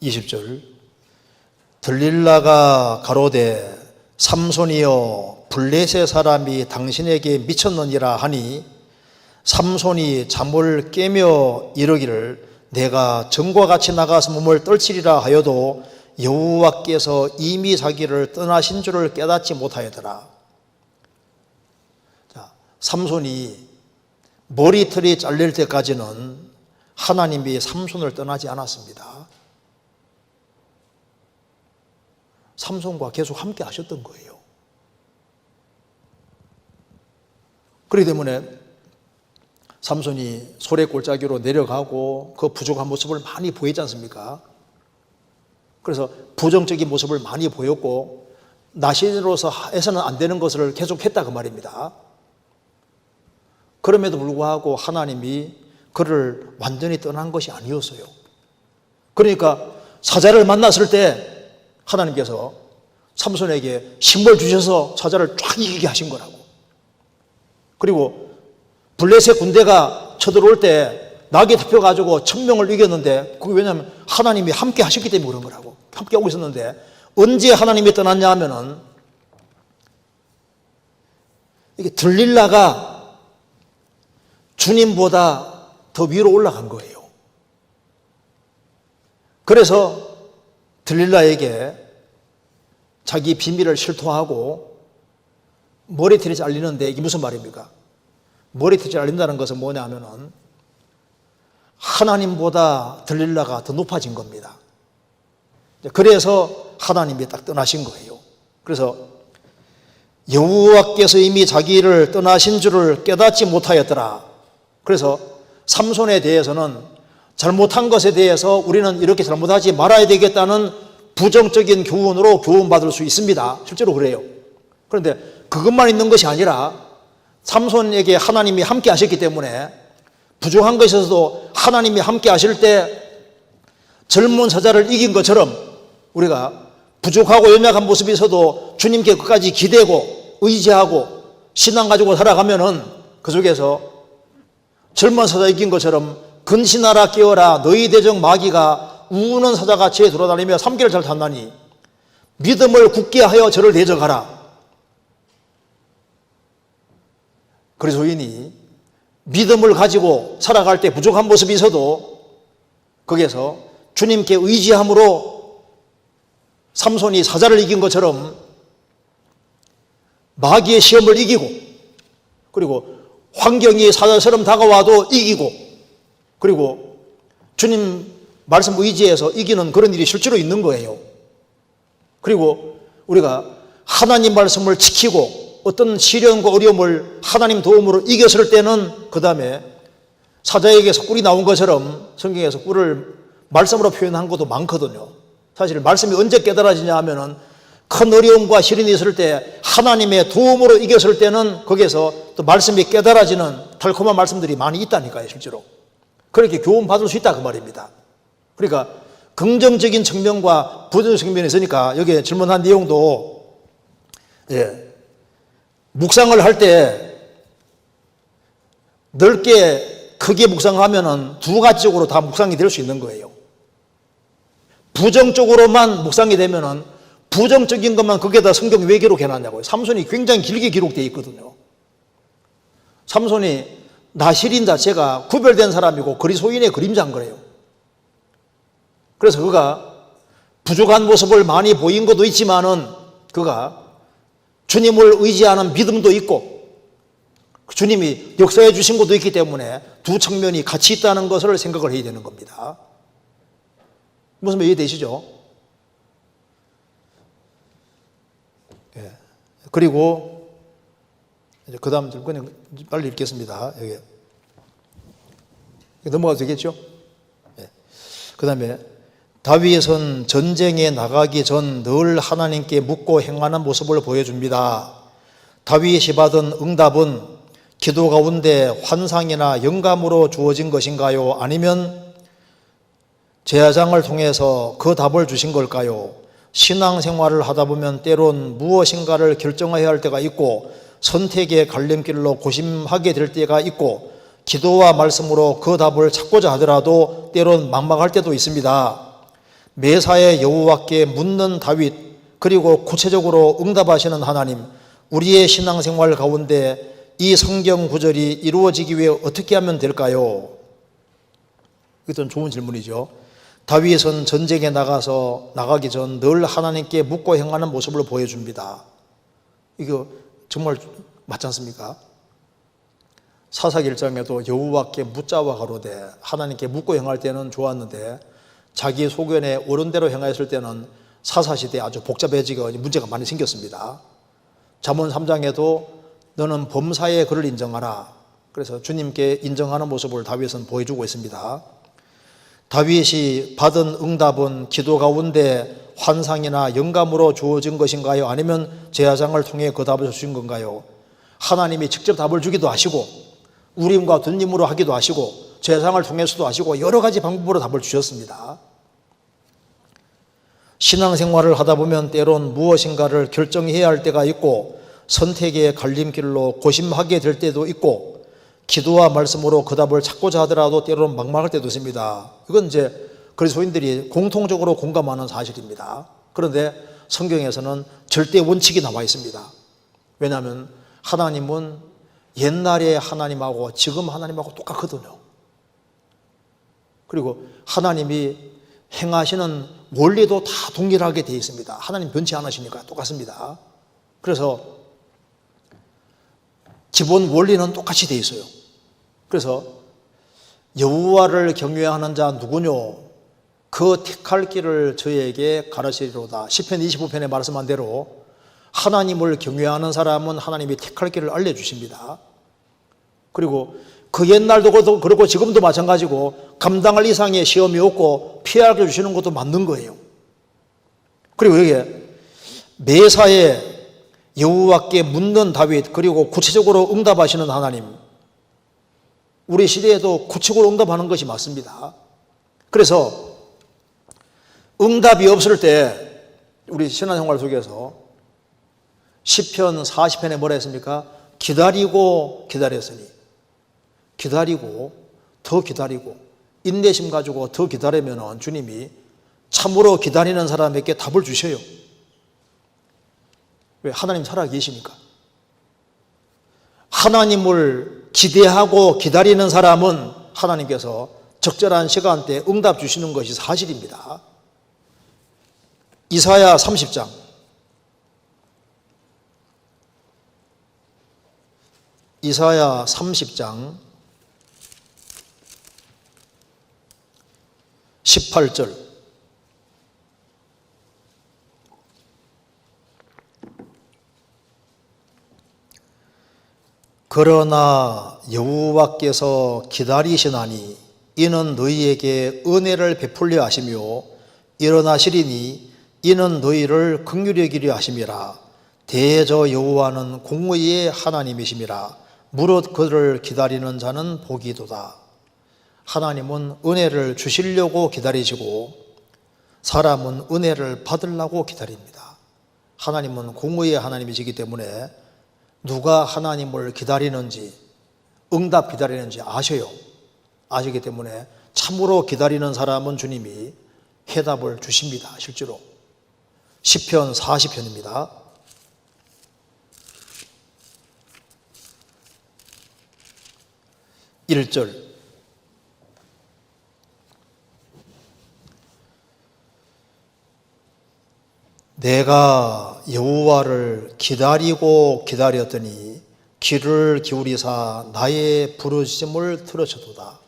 20절 들릴라가 가로되 삼손이여 블레셋 사람이 당신에게 미쳤느니라 하니 삼손이 잠을 깨며 이르기를 내가 전과 같이 나가서 몸을 떨치리라 하여도 여호와께서 이미 자기를 떠나신 줄을 깨닫지 못하였더라. 자, 삼손이 머리털이 잘릴 때까지는 하나님이 삼손을 떠나지 않았습니다. 삼손과 계속 함께 하셨던 거예요. 그렇기 때문에 삼손이 소래 골짜기로 내려가고 그 부족한 모습을 많이 보였지 않습니까? 그래서 부정적인 모습을 많이 보였고 나신으로서 해서는 안 되는 것을 계속했다 그 말입니다. 그럼에도 불구하고 하나님이 그를 완전히 떠난 것이 아니었어요. 그러니까 사자를 만났을 때 하나님께서 삼손에게 힘을 주셔서 사자를 쫙 이기게 하신 거라고. 그리고 블레셋 군대가 쳐들어올 때 낙에 덮여가지고 1000명을 이겼는데 그게 왜냐하면 하나님이 함께 하셨기 때문에 그런 거라고. 함께 하고 있었는데 언제 하나님이 떠났냐 하면은 이게 들릴라가 주님보다 더 위로 올라간 거예요. 그래서 들릴라에게 자기 비밀을 실토하고 머리털이 잘리는데 이게 무슨 말입니까? 머리털이 잘린다는 것은 뭐냐 하면은 하나님보다 들릴라가 더 높아진 겁니다. 그래서 하나님이 딱 떠나신 거예요. 그래서 여호와께서 이미 자기를 떠나신 줄을 깨닫지 못하였더라. 그래서 삼손에 대해서는 잘못한 것에 대해서 우리는 이렇게 잘못하지 말아야 되겠다는 부정적인 교훈으로 교훈받을 수 있습니다. 실제로 그래요. 그런데 그것만 있는 것이 아니라 삼손에게 하나님이 함께 하셨기 때문에 부족한 것에서도 하나님이 함께 하실 때 젊은 사자를 이긴 것처럼 우리가 부족하고 연약한 모습이 있어도 주님께 끝까지 기대고 의지하고 신앙 가지고 살아가면은 그 속에서 젊은 사자 이긴 것처럼 근신하라 깨어라 너희 대적 마귀가 우는 사자같이 돌아다니며 삼계를 잘 탔나니 믿음을 굳게 하여 저를 대적하라. 그리스도인이 믿음을 가지고 살아갈 때 부족한 모습이 있어도 거기에서 주님께 의지함으로 삼손이 사자를 이긴 것처럼 마귀의 시험을 이기고 그리고 환경이 사자처럼 다가와도 이기고 그리고 주님 말씀 의지해서 이기는 그런 일이 실제로 있는 거예요. 그리고 우리가 하나님 말씀을 지키고 어떤 시련과 어려움을 하나님 도움으로 이겼을 때는 그 다음에 사자에게서 꿀이 나온 것처럼 성경에서 꿀을 말씀으로 표현한 것도 많거든요. 사실 말씀이 언제 깨달아지냐 하면은 큰 어려움과 시련이 있을 때 하나님의 도움으로 이겼을 때는 거기에서 또 말씀이 깨달아지는 달콤한 말씀들이 많이 있다니까요. 실제로 그렇게 교훈받을 수 있다 그 말입니다. 그러니까 긍정적인 측면과 부정적인 측면이 있으니까 여기에 질문한 내용도 묵상을 할 때 넓게 크게 묵상하면은 두 가지적으로 다 묵상이 될 수 있는 거예요. 부정적으로만 묵상이 되면은 부정적인 것만 거기에다 성경이 왜 기록해놨냐고요. 삼손이 굉장히 길게 기록되어 있거든요. 삼손이 나실인 자체가 구별된 사람이고 그리스도인의 그림자인 거예요. 그래서 그가 부족한 모습을 많이 보인 것도 있지만은 그가 주님을 의지하는 믿음도 있고 주님이 역사해 주신 것도 있기 때문에 두 측면이 같이 있다는 것을 생각을 해야 되는 겁니다. 무슨 말 이해되시죠? 예. 그리고 이제 그 다음 그냥 빨리 읽겠습니다. 여기 넘어가도 되겠죠? 예. 그 다음에 다윗은 전쟁에 나가기 전 늘 하나님께 묻고 행하는 모습을 보여줍니다. 다윗이 받은 응답은 기도 가운데 환상이나 영감으로 주어진 것인가요? 아니면 제사장을 통해서 그 답을 주신 걸까요? 신앙생활을 하다 보면 때론 무엇인가를 결정해야 할 때가 있고 선택의 갈림길로 고심하게 될 때가 있고 기도와 말씀으로 그 답을 찾고자 하더라도 때론 막막할 때도 있습니다. 매사에 여호와께 묻는 다윗 그리고 구체적으로 응답하시는 하나님, 우리의 신앙생활 가운데 이 성경 구절이 이루어지기 위해 어떻게 하면 될까요? 이것도 좋은 질문이죠. 다윗은 전쟁에 나가기 전 늘 하나님께 묻고 행하는 모습을 보여줍니다. 이거 정말 맞지 않습니까? 사사기 1장에도 여호와께 묻자와 가로되 하나님께 묻고 행할 때는 좋았는데 자기 소견에 옳은 대로 행하였을 때는 사사시대에 아주 복잡해지고 문제가 많이 생겼습니다. 잠언 3장에도 너는 범사의 그를 인정하라. 그래서 주님께 인정하는 모습을 다윗은 보여주고 있습니다. 다윗이 받은 응답은 기도 가운데 환상이나 영감으로 주어진 것인가요? 아니면 제사장을 통해 그 답을 주신 건가요? 하나님이 직접 답을 주기도 하시고 우림과 둔림으로 하기도 하시고 제사장을 통해서도 하시고 여러 가지 방법으로 답을 주셨습니다. 신앙생활을 하다 보면 때론 무엇인가를 결정해야 할 때가 있고 선택의 갈림길로 고심하게 될 때도 있고 기도와 말씀으로 그 답을 찾고자 하더라도 때로는 막막할 때도 있습니다. 이건 이제 그리스도인들이 공통적으로 공감하는 사실입니다. 그런데 성경에서는 절대 원칙이 나와 있습니다. 왜냐하면 하나님은 옛날의 하나님하고 지금 하나님하고 똑같거든요. 그리고 하나님이 행하시는 원리도 다 동일하게 되어 있습니다. 하나님 변치 않으시니까 똑같습니다. 그래서 기본 원리는 똑같이 되어 있어요. 그래서 여호와를 경외하는 자 누구뇨? 그 택할 길을 저에게 가르치리로다. 시편 25편에 말씀한 대로 하나님을 경외하는 사람은 하나님이 택할 길을 알려주십니다. 그리고 그 옛날도 그렇고 지금도 마찬가지고 감당할 이상의 시험이 없고 피하게 주시는 것도 맞는 거예요. 그리고 여기에 매사에 여호와께 묻는 다윗, 그리고 구체적으로 응답하시는 하나님, 우리 시대에도 구체적으로 응답하는 것이 맞습니다. 그래서 응답이 없을 때 우리 신앙생활 속에서 시편 40편에 뭐라 했습니까? 기다리고 기다렸으니, 기다리고 더 기다리고 인내심 가지고 더 기다리면 주님이 참으로 기다리는 사람에게 답을 주셔요. 왜? 하나님 살아계시니까. 하나님을 기대하고 기다리는 사람은 하나님께서 적절한 시간대에 응답 주시는 것이 사실입니다. 이사야 30장 이사야 30장 18절 그러나 여호와께서 기다리시나니 이는 너희에게 은혜를 베풀려 하시며 일어나시리니 이는 너희를 긍휼히 여기려 하심이라. 대저 여호와는 공의의 하나님이심이라. 무릇 그를 기다리는 자는 복이도다. 하나님은 은혜를 주시려고 기다리시고 사람은 은혜를 받으려고 기다립니다. 하나님은 공의의 하나님이시기 때문에 누가 하나님을 기다리는지, 응답 기다리는지 아셔요. 아시기 때문에 참으로 기다리는 사람은 주님이 해답을 주십니다. 실제로 시편 40편입니다. 1절 내가 여호와를 기다리고 기다렸더니 귀를 기울이사 나의 부르짖음을 들으셨도다.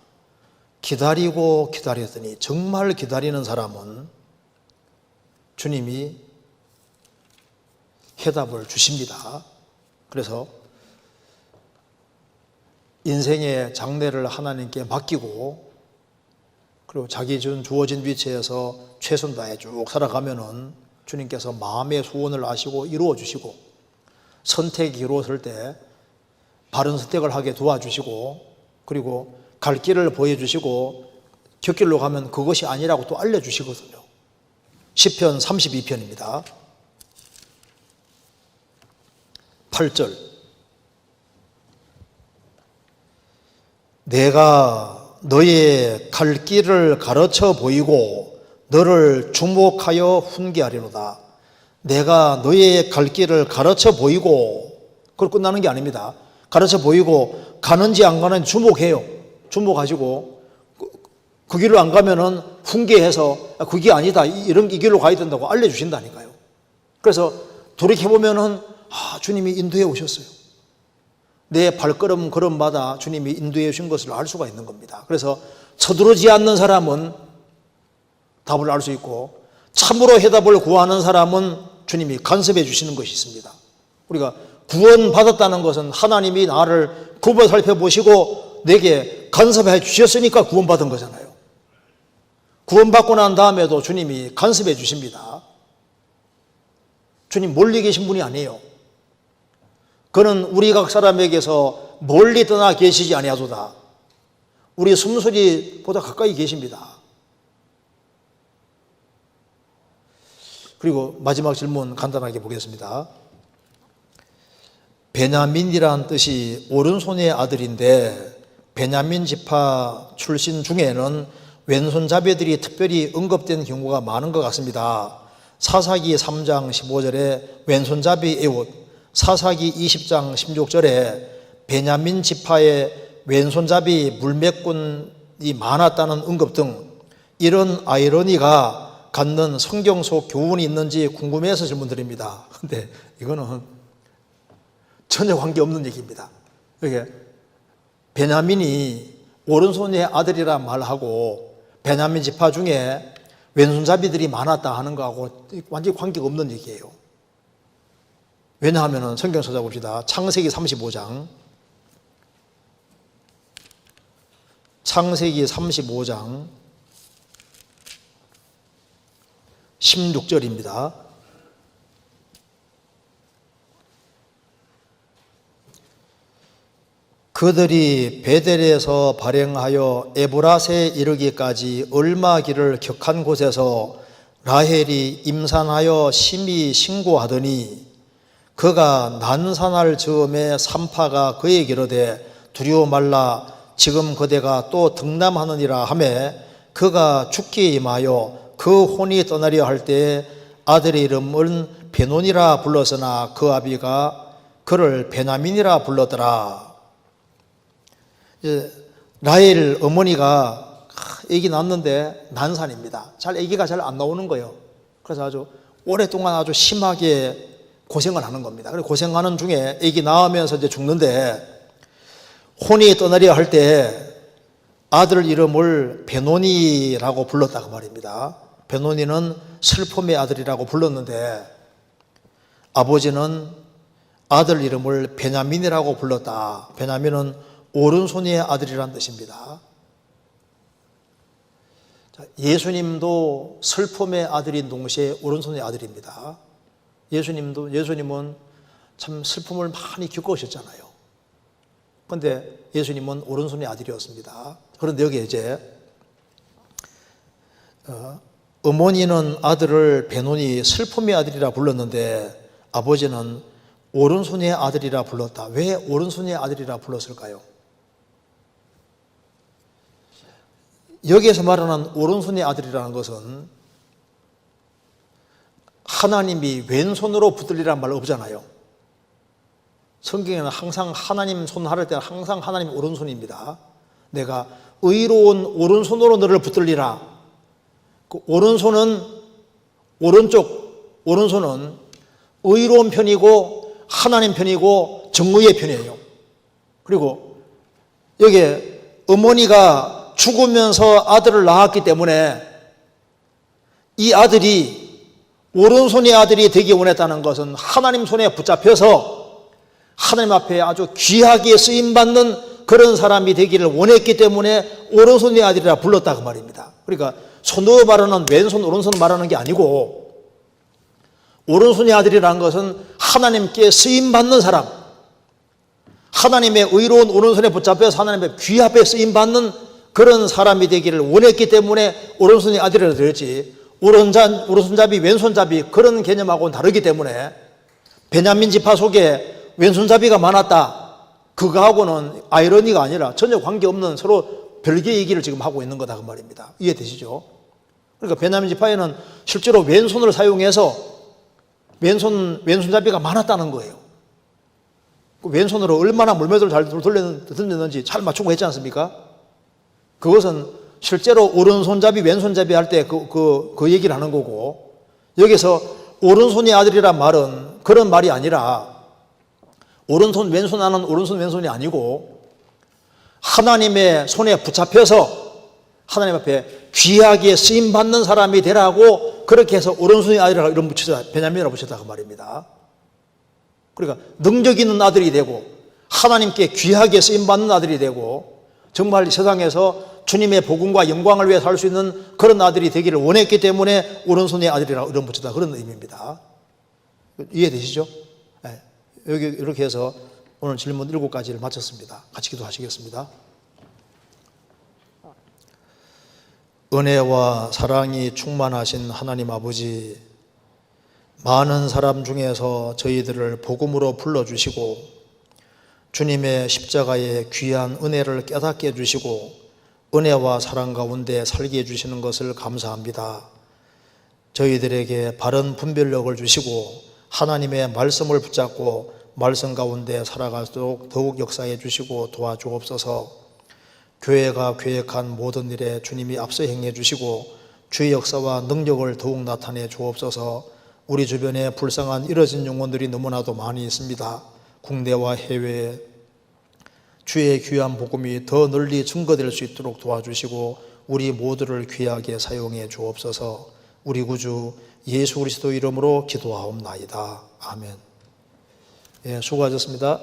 기다리고 기다렸더니, 정말 기다리는 사람은 주님이 해답을 주십니다. 그래서 인생의 장래를 하나님께 맡기고 그리고 자기 주어진 위치에서 최선 다해 쭉 살아가면은 주님께서 마음의 소원을 아시고 이루어 주시고 선택이 이루어질 때 바른 선택을 하게 도와주시고 그리고 갈 길을 보여주시고 곁길로 가면 그것이 아니라고 또 알려주시거든요. 시편 32편입니다. 8절 내가 너의 갈 길을 가르쳐 보이고 너를 주목하여 훈계하리로다. 내가 너의 갈 길을 가르쳐 보이고, 그걸 끝나는 게 아닙니다. 가르쳐 보이고 가는지 안 가는지 주목해요. 주목하시고 그 길로 안 가면은 훈계해서 그게 아니다, 이런 이 길로 가야 된다고 알려주신다니까요. 그래서 돌이켜보면은 주님이 인도해 오셨어요. 내 발걸음 걸음마다 주님이 인도해 주신 것을 알 수가 있는 겁니다. 그래서 서두르지 않는 사람은 답을 알 수 있고 참으로 해답을 구하는 사람은 주님이 간섭해 주시는 것이 있습니다. 우리가 구원받았다는 것은 하나님이 나를 굽어 살펴보시고 내게 간섭해 주셨으니까 구원받은 거잖아요. 구원받고 난 다음에도 주님이 간섭해 주십니다. 주님 멀리 계신 분이 아니에요. 그는 우리 각 사람에게서 멀리 떠나 계시지 아니하도다. 우리 숨소리보다 가까이 계십니다. 그리고 마지막 질문 간단하게 보겠습니다. 베냐민이란 뜻이 오른손의 아들인데 베냐민 지파 출신 중에는 왼손잡이들이 특별히 언급된 경우가 많은 것 같습니다. 사사기 3장 15절에 왼손잡이 에웃, 사사기 20장 16절에 베냐민 지파의 왼손잡이 물매꾼이 많았다는 언급 등 이런 아이러니가 갖는 성경 속 교훈이 있는지 궁금해서 질문드립니다. 근데 이거는 전혀 관계없는 얘기입니다. 이게 베냐민이 오른손의 아들이라 말하고 베냐민 지파 중에 왼손잡이들이 많았다 하는 거하고 완전히 관계가 없는 얘기예요. 왜냐하면 성경 찾아봅시다. 창세기 35장 16절입니다. 그들이 베델에서 발행하여 에브라스에 이르기까지 얼마 길을 격한 곳에서 라헬이 임산하여 심히 신고하더니 그가 난산할 즈음에 산파가 그에게 이르되 두려워 말라 지금 그대가 또 등남하느니라 하매 그가 죽기에 임하여 그 혼이 떠나려 할 때에 아들의 이름은 베논이라 불렀으나 그 아비가 그를 베냐민이라 불렀더라. 라헬 어머니가 아기 낳았는데 난산입니다. 아기가 잘 안 나오는 거예요. 그래서 아주 오랫동안 아주 심하게 고생을 하는 겁니다. 그리고 고생하는 중에 아기 낳으면서 이제 죽는데 혼이 떠나려 할 때 아들 이름을 베논이라고 불렀다고 말입니다. 베논이는 슬픔의 아들이라고 불렀는데 아버지는 아들 이름을 베냐민이라고 불렀다. 베냐민은 오른손의 아들이라는 뜻입니다. 예수님도 슬픔의 아들인 동시에 오른손의 아들입니다. 예수님은 참 슬픔을 많이 겪으셨잖아요. 그런데 예수님은 오른손의 아들이었습니다. 그런데 여기 이제 어머니는 아들을 베논이 슬픔의 아들이라 불렀는데 아버지는 오른손의 아들이라 불렀다. 왜 오른손의 아들이라 불렀을까요? 여기에서 말하는 오른손의 아들이라는 것은 하나님이 왼손으로 붙들리라는 말 없잖아요. 성경에는 항상 하나님 손 하를 때는 항상 하나님 오른손입니다. 내가 의로운 오른손으로 너를 붙들리라. 그 오른손은 오른손은 의로운 편이고 하나님 편이고 정의의 편이에요. 그리고 여기에 어머니가 죽으면서 아들을 낳았기 때문에 이 아들이 오른손의 아들이 되기 원했다는 것은 하나님 손에 붙잡혀서 하나님 앞에 아주 귀하게 쓰임받는 그런 사람이 되기를 원했기 때문에 오른손의 아들이라 불렀다고 말입니다. 그러니까 손으로 말하는 왼손 오른손 말하는 게 아니고 오른손의 아들이라는 것은 하나님께 쓰임받는 사람, 하나님의 의로운 오른손에 붙잡혀서 하나님의 귀 앞에 쓰임받는 그런 사람이 되기를 원했기 때문에 오른손의 아들이라 되었지, 오른손잡이 왼손잡이 그런 개념하고는 다르기 때문에 베냐민 지파 속에 왼손잡이가 많았다, 그거하고는 아이러니가 아니라 전혀 관계없는 서로 별개의 얘기를 지금 하고 있는 거다 그 말입니다. 이해되시죠? 그러니까 베냐민 지파에는 실제로 왼손을 사용해서 왼손잡이가 많았다는 거예요. 왼손으로 얼마나 물매도를 잘 돌렸는지 잘 맞추고 했지 않습니까? 그것은 실제로 오른손잡이 왼손잡이 할 때 그 얘기를 하는 거고, 여기서 오른손의 아들이란 말은 그런 말이 아니라 오른손 왼손 하는 오른손 왼손이 아니고 하나님의 손에 붙잡혀서 하나님 앞에 귀하게 쓰임받는 사람이 되라고 그렇게 해서 오른손의 아들이라고 이름 붙이자, 베냐민이라고 붙였다 그 말입니다. 그러니까 능력 있는 아들이 되고 하나님께 귀하게 쓰임받는 아들이 되고 정말 세상에서 주님의 복음과 영광을 위해 살 수 있는 그런 아들이 되기를 원했기 때문에 오른손의 아들이라고 이름 붙였다 그런 의미입니다. 이해되시죠? 네. 여기 이렇게 해서 오늘 질문 7가지를 마쳤습니다. 같이 기도하시겠습니다. 은혜와 사랑이 충만하신 하나님 아버지, 많은 사람 중에서 저희들을 복음으로 불러주시고 주님의 십자가의 귀한 은혜를 깨닫게 해주시고 은혜와 사랑 가운데 살게 해주시는 것을 감사합니다. 저희들에게 바른 분별력을 주시고 하나님의 말씀을 붙잡고 말씀 가운데 살아가도록 더욱 역사해 주시고 도와주옵소서. 교회가 계획한 모든 일에 주님이 앞서 행해 주시고 주의 역사와 능력을 더욱 나타내 주옵소서. 우리 주변에 불쌍한 이뤄진 영혼들이 너무나도 많이 있습니다. 국내와 해외에 주의 귀한 복음이 더 널리 증거될 수 있도록 도와주시고 우리 모두를 귀하게 사용해 주옵소서. 우리 구주 예수 그리스도 이름으로 기도하옵나이다. 아멘. 예, 수고하셨습니다.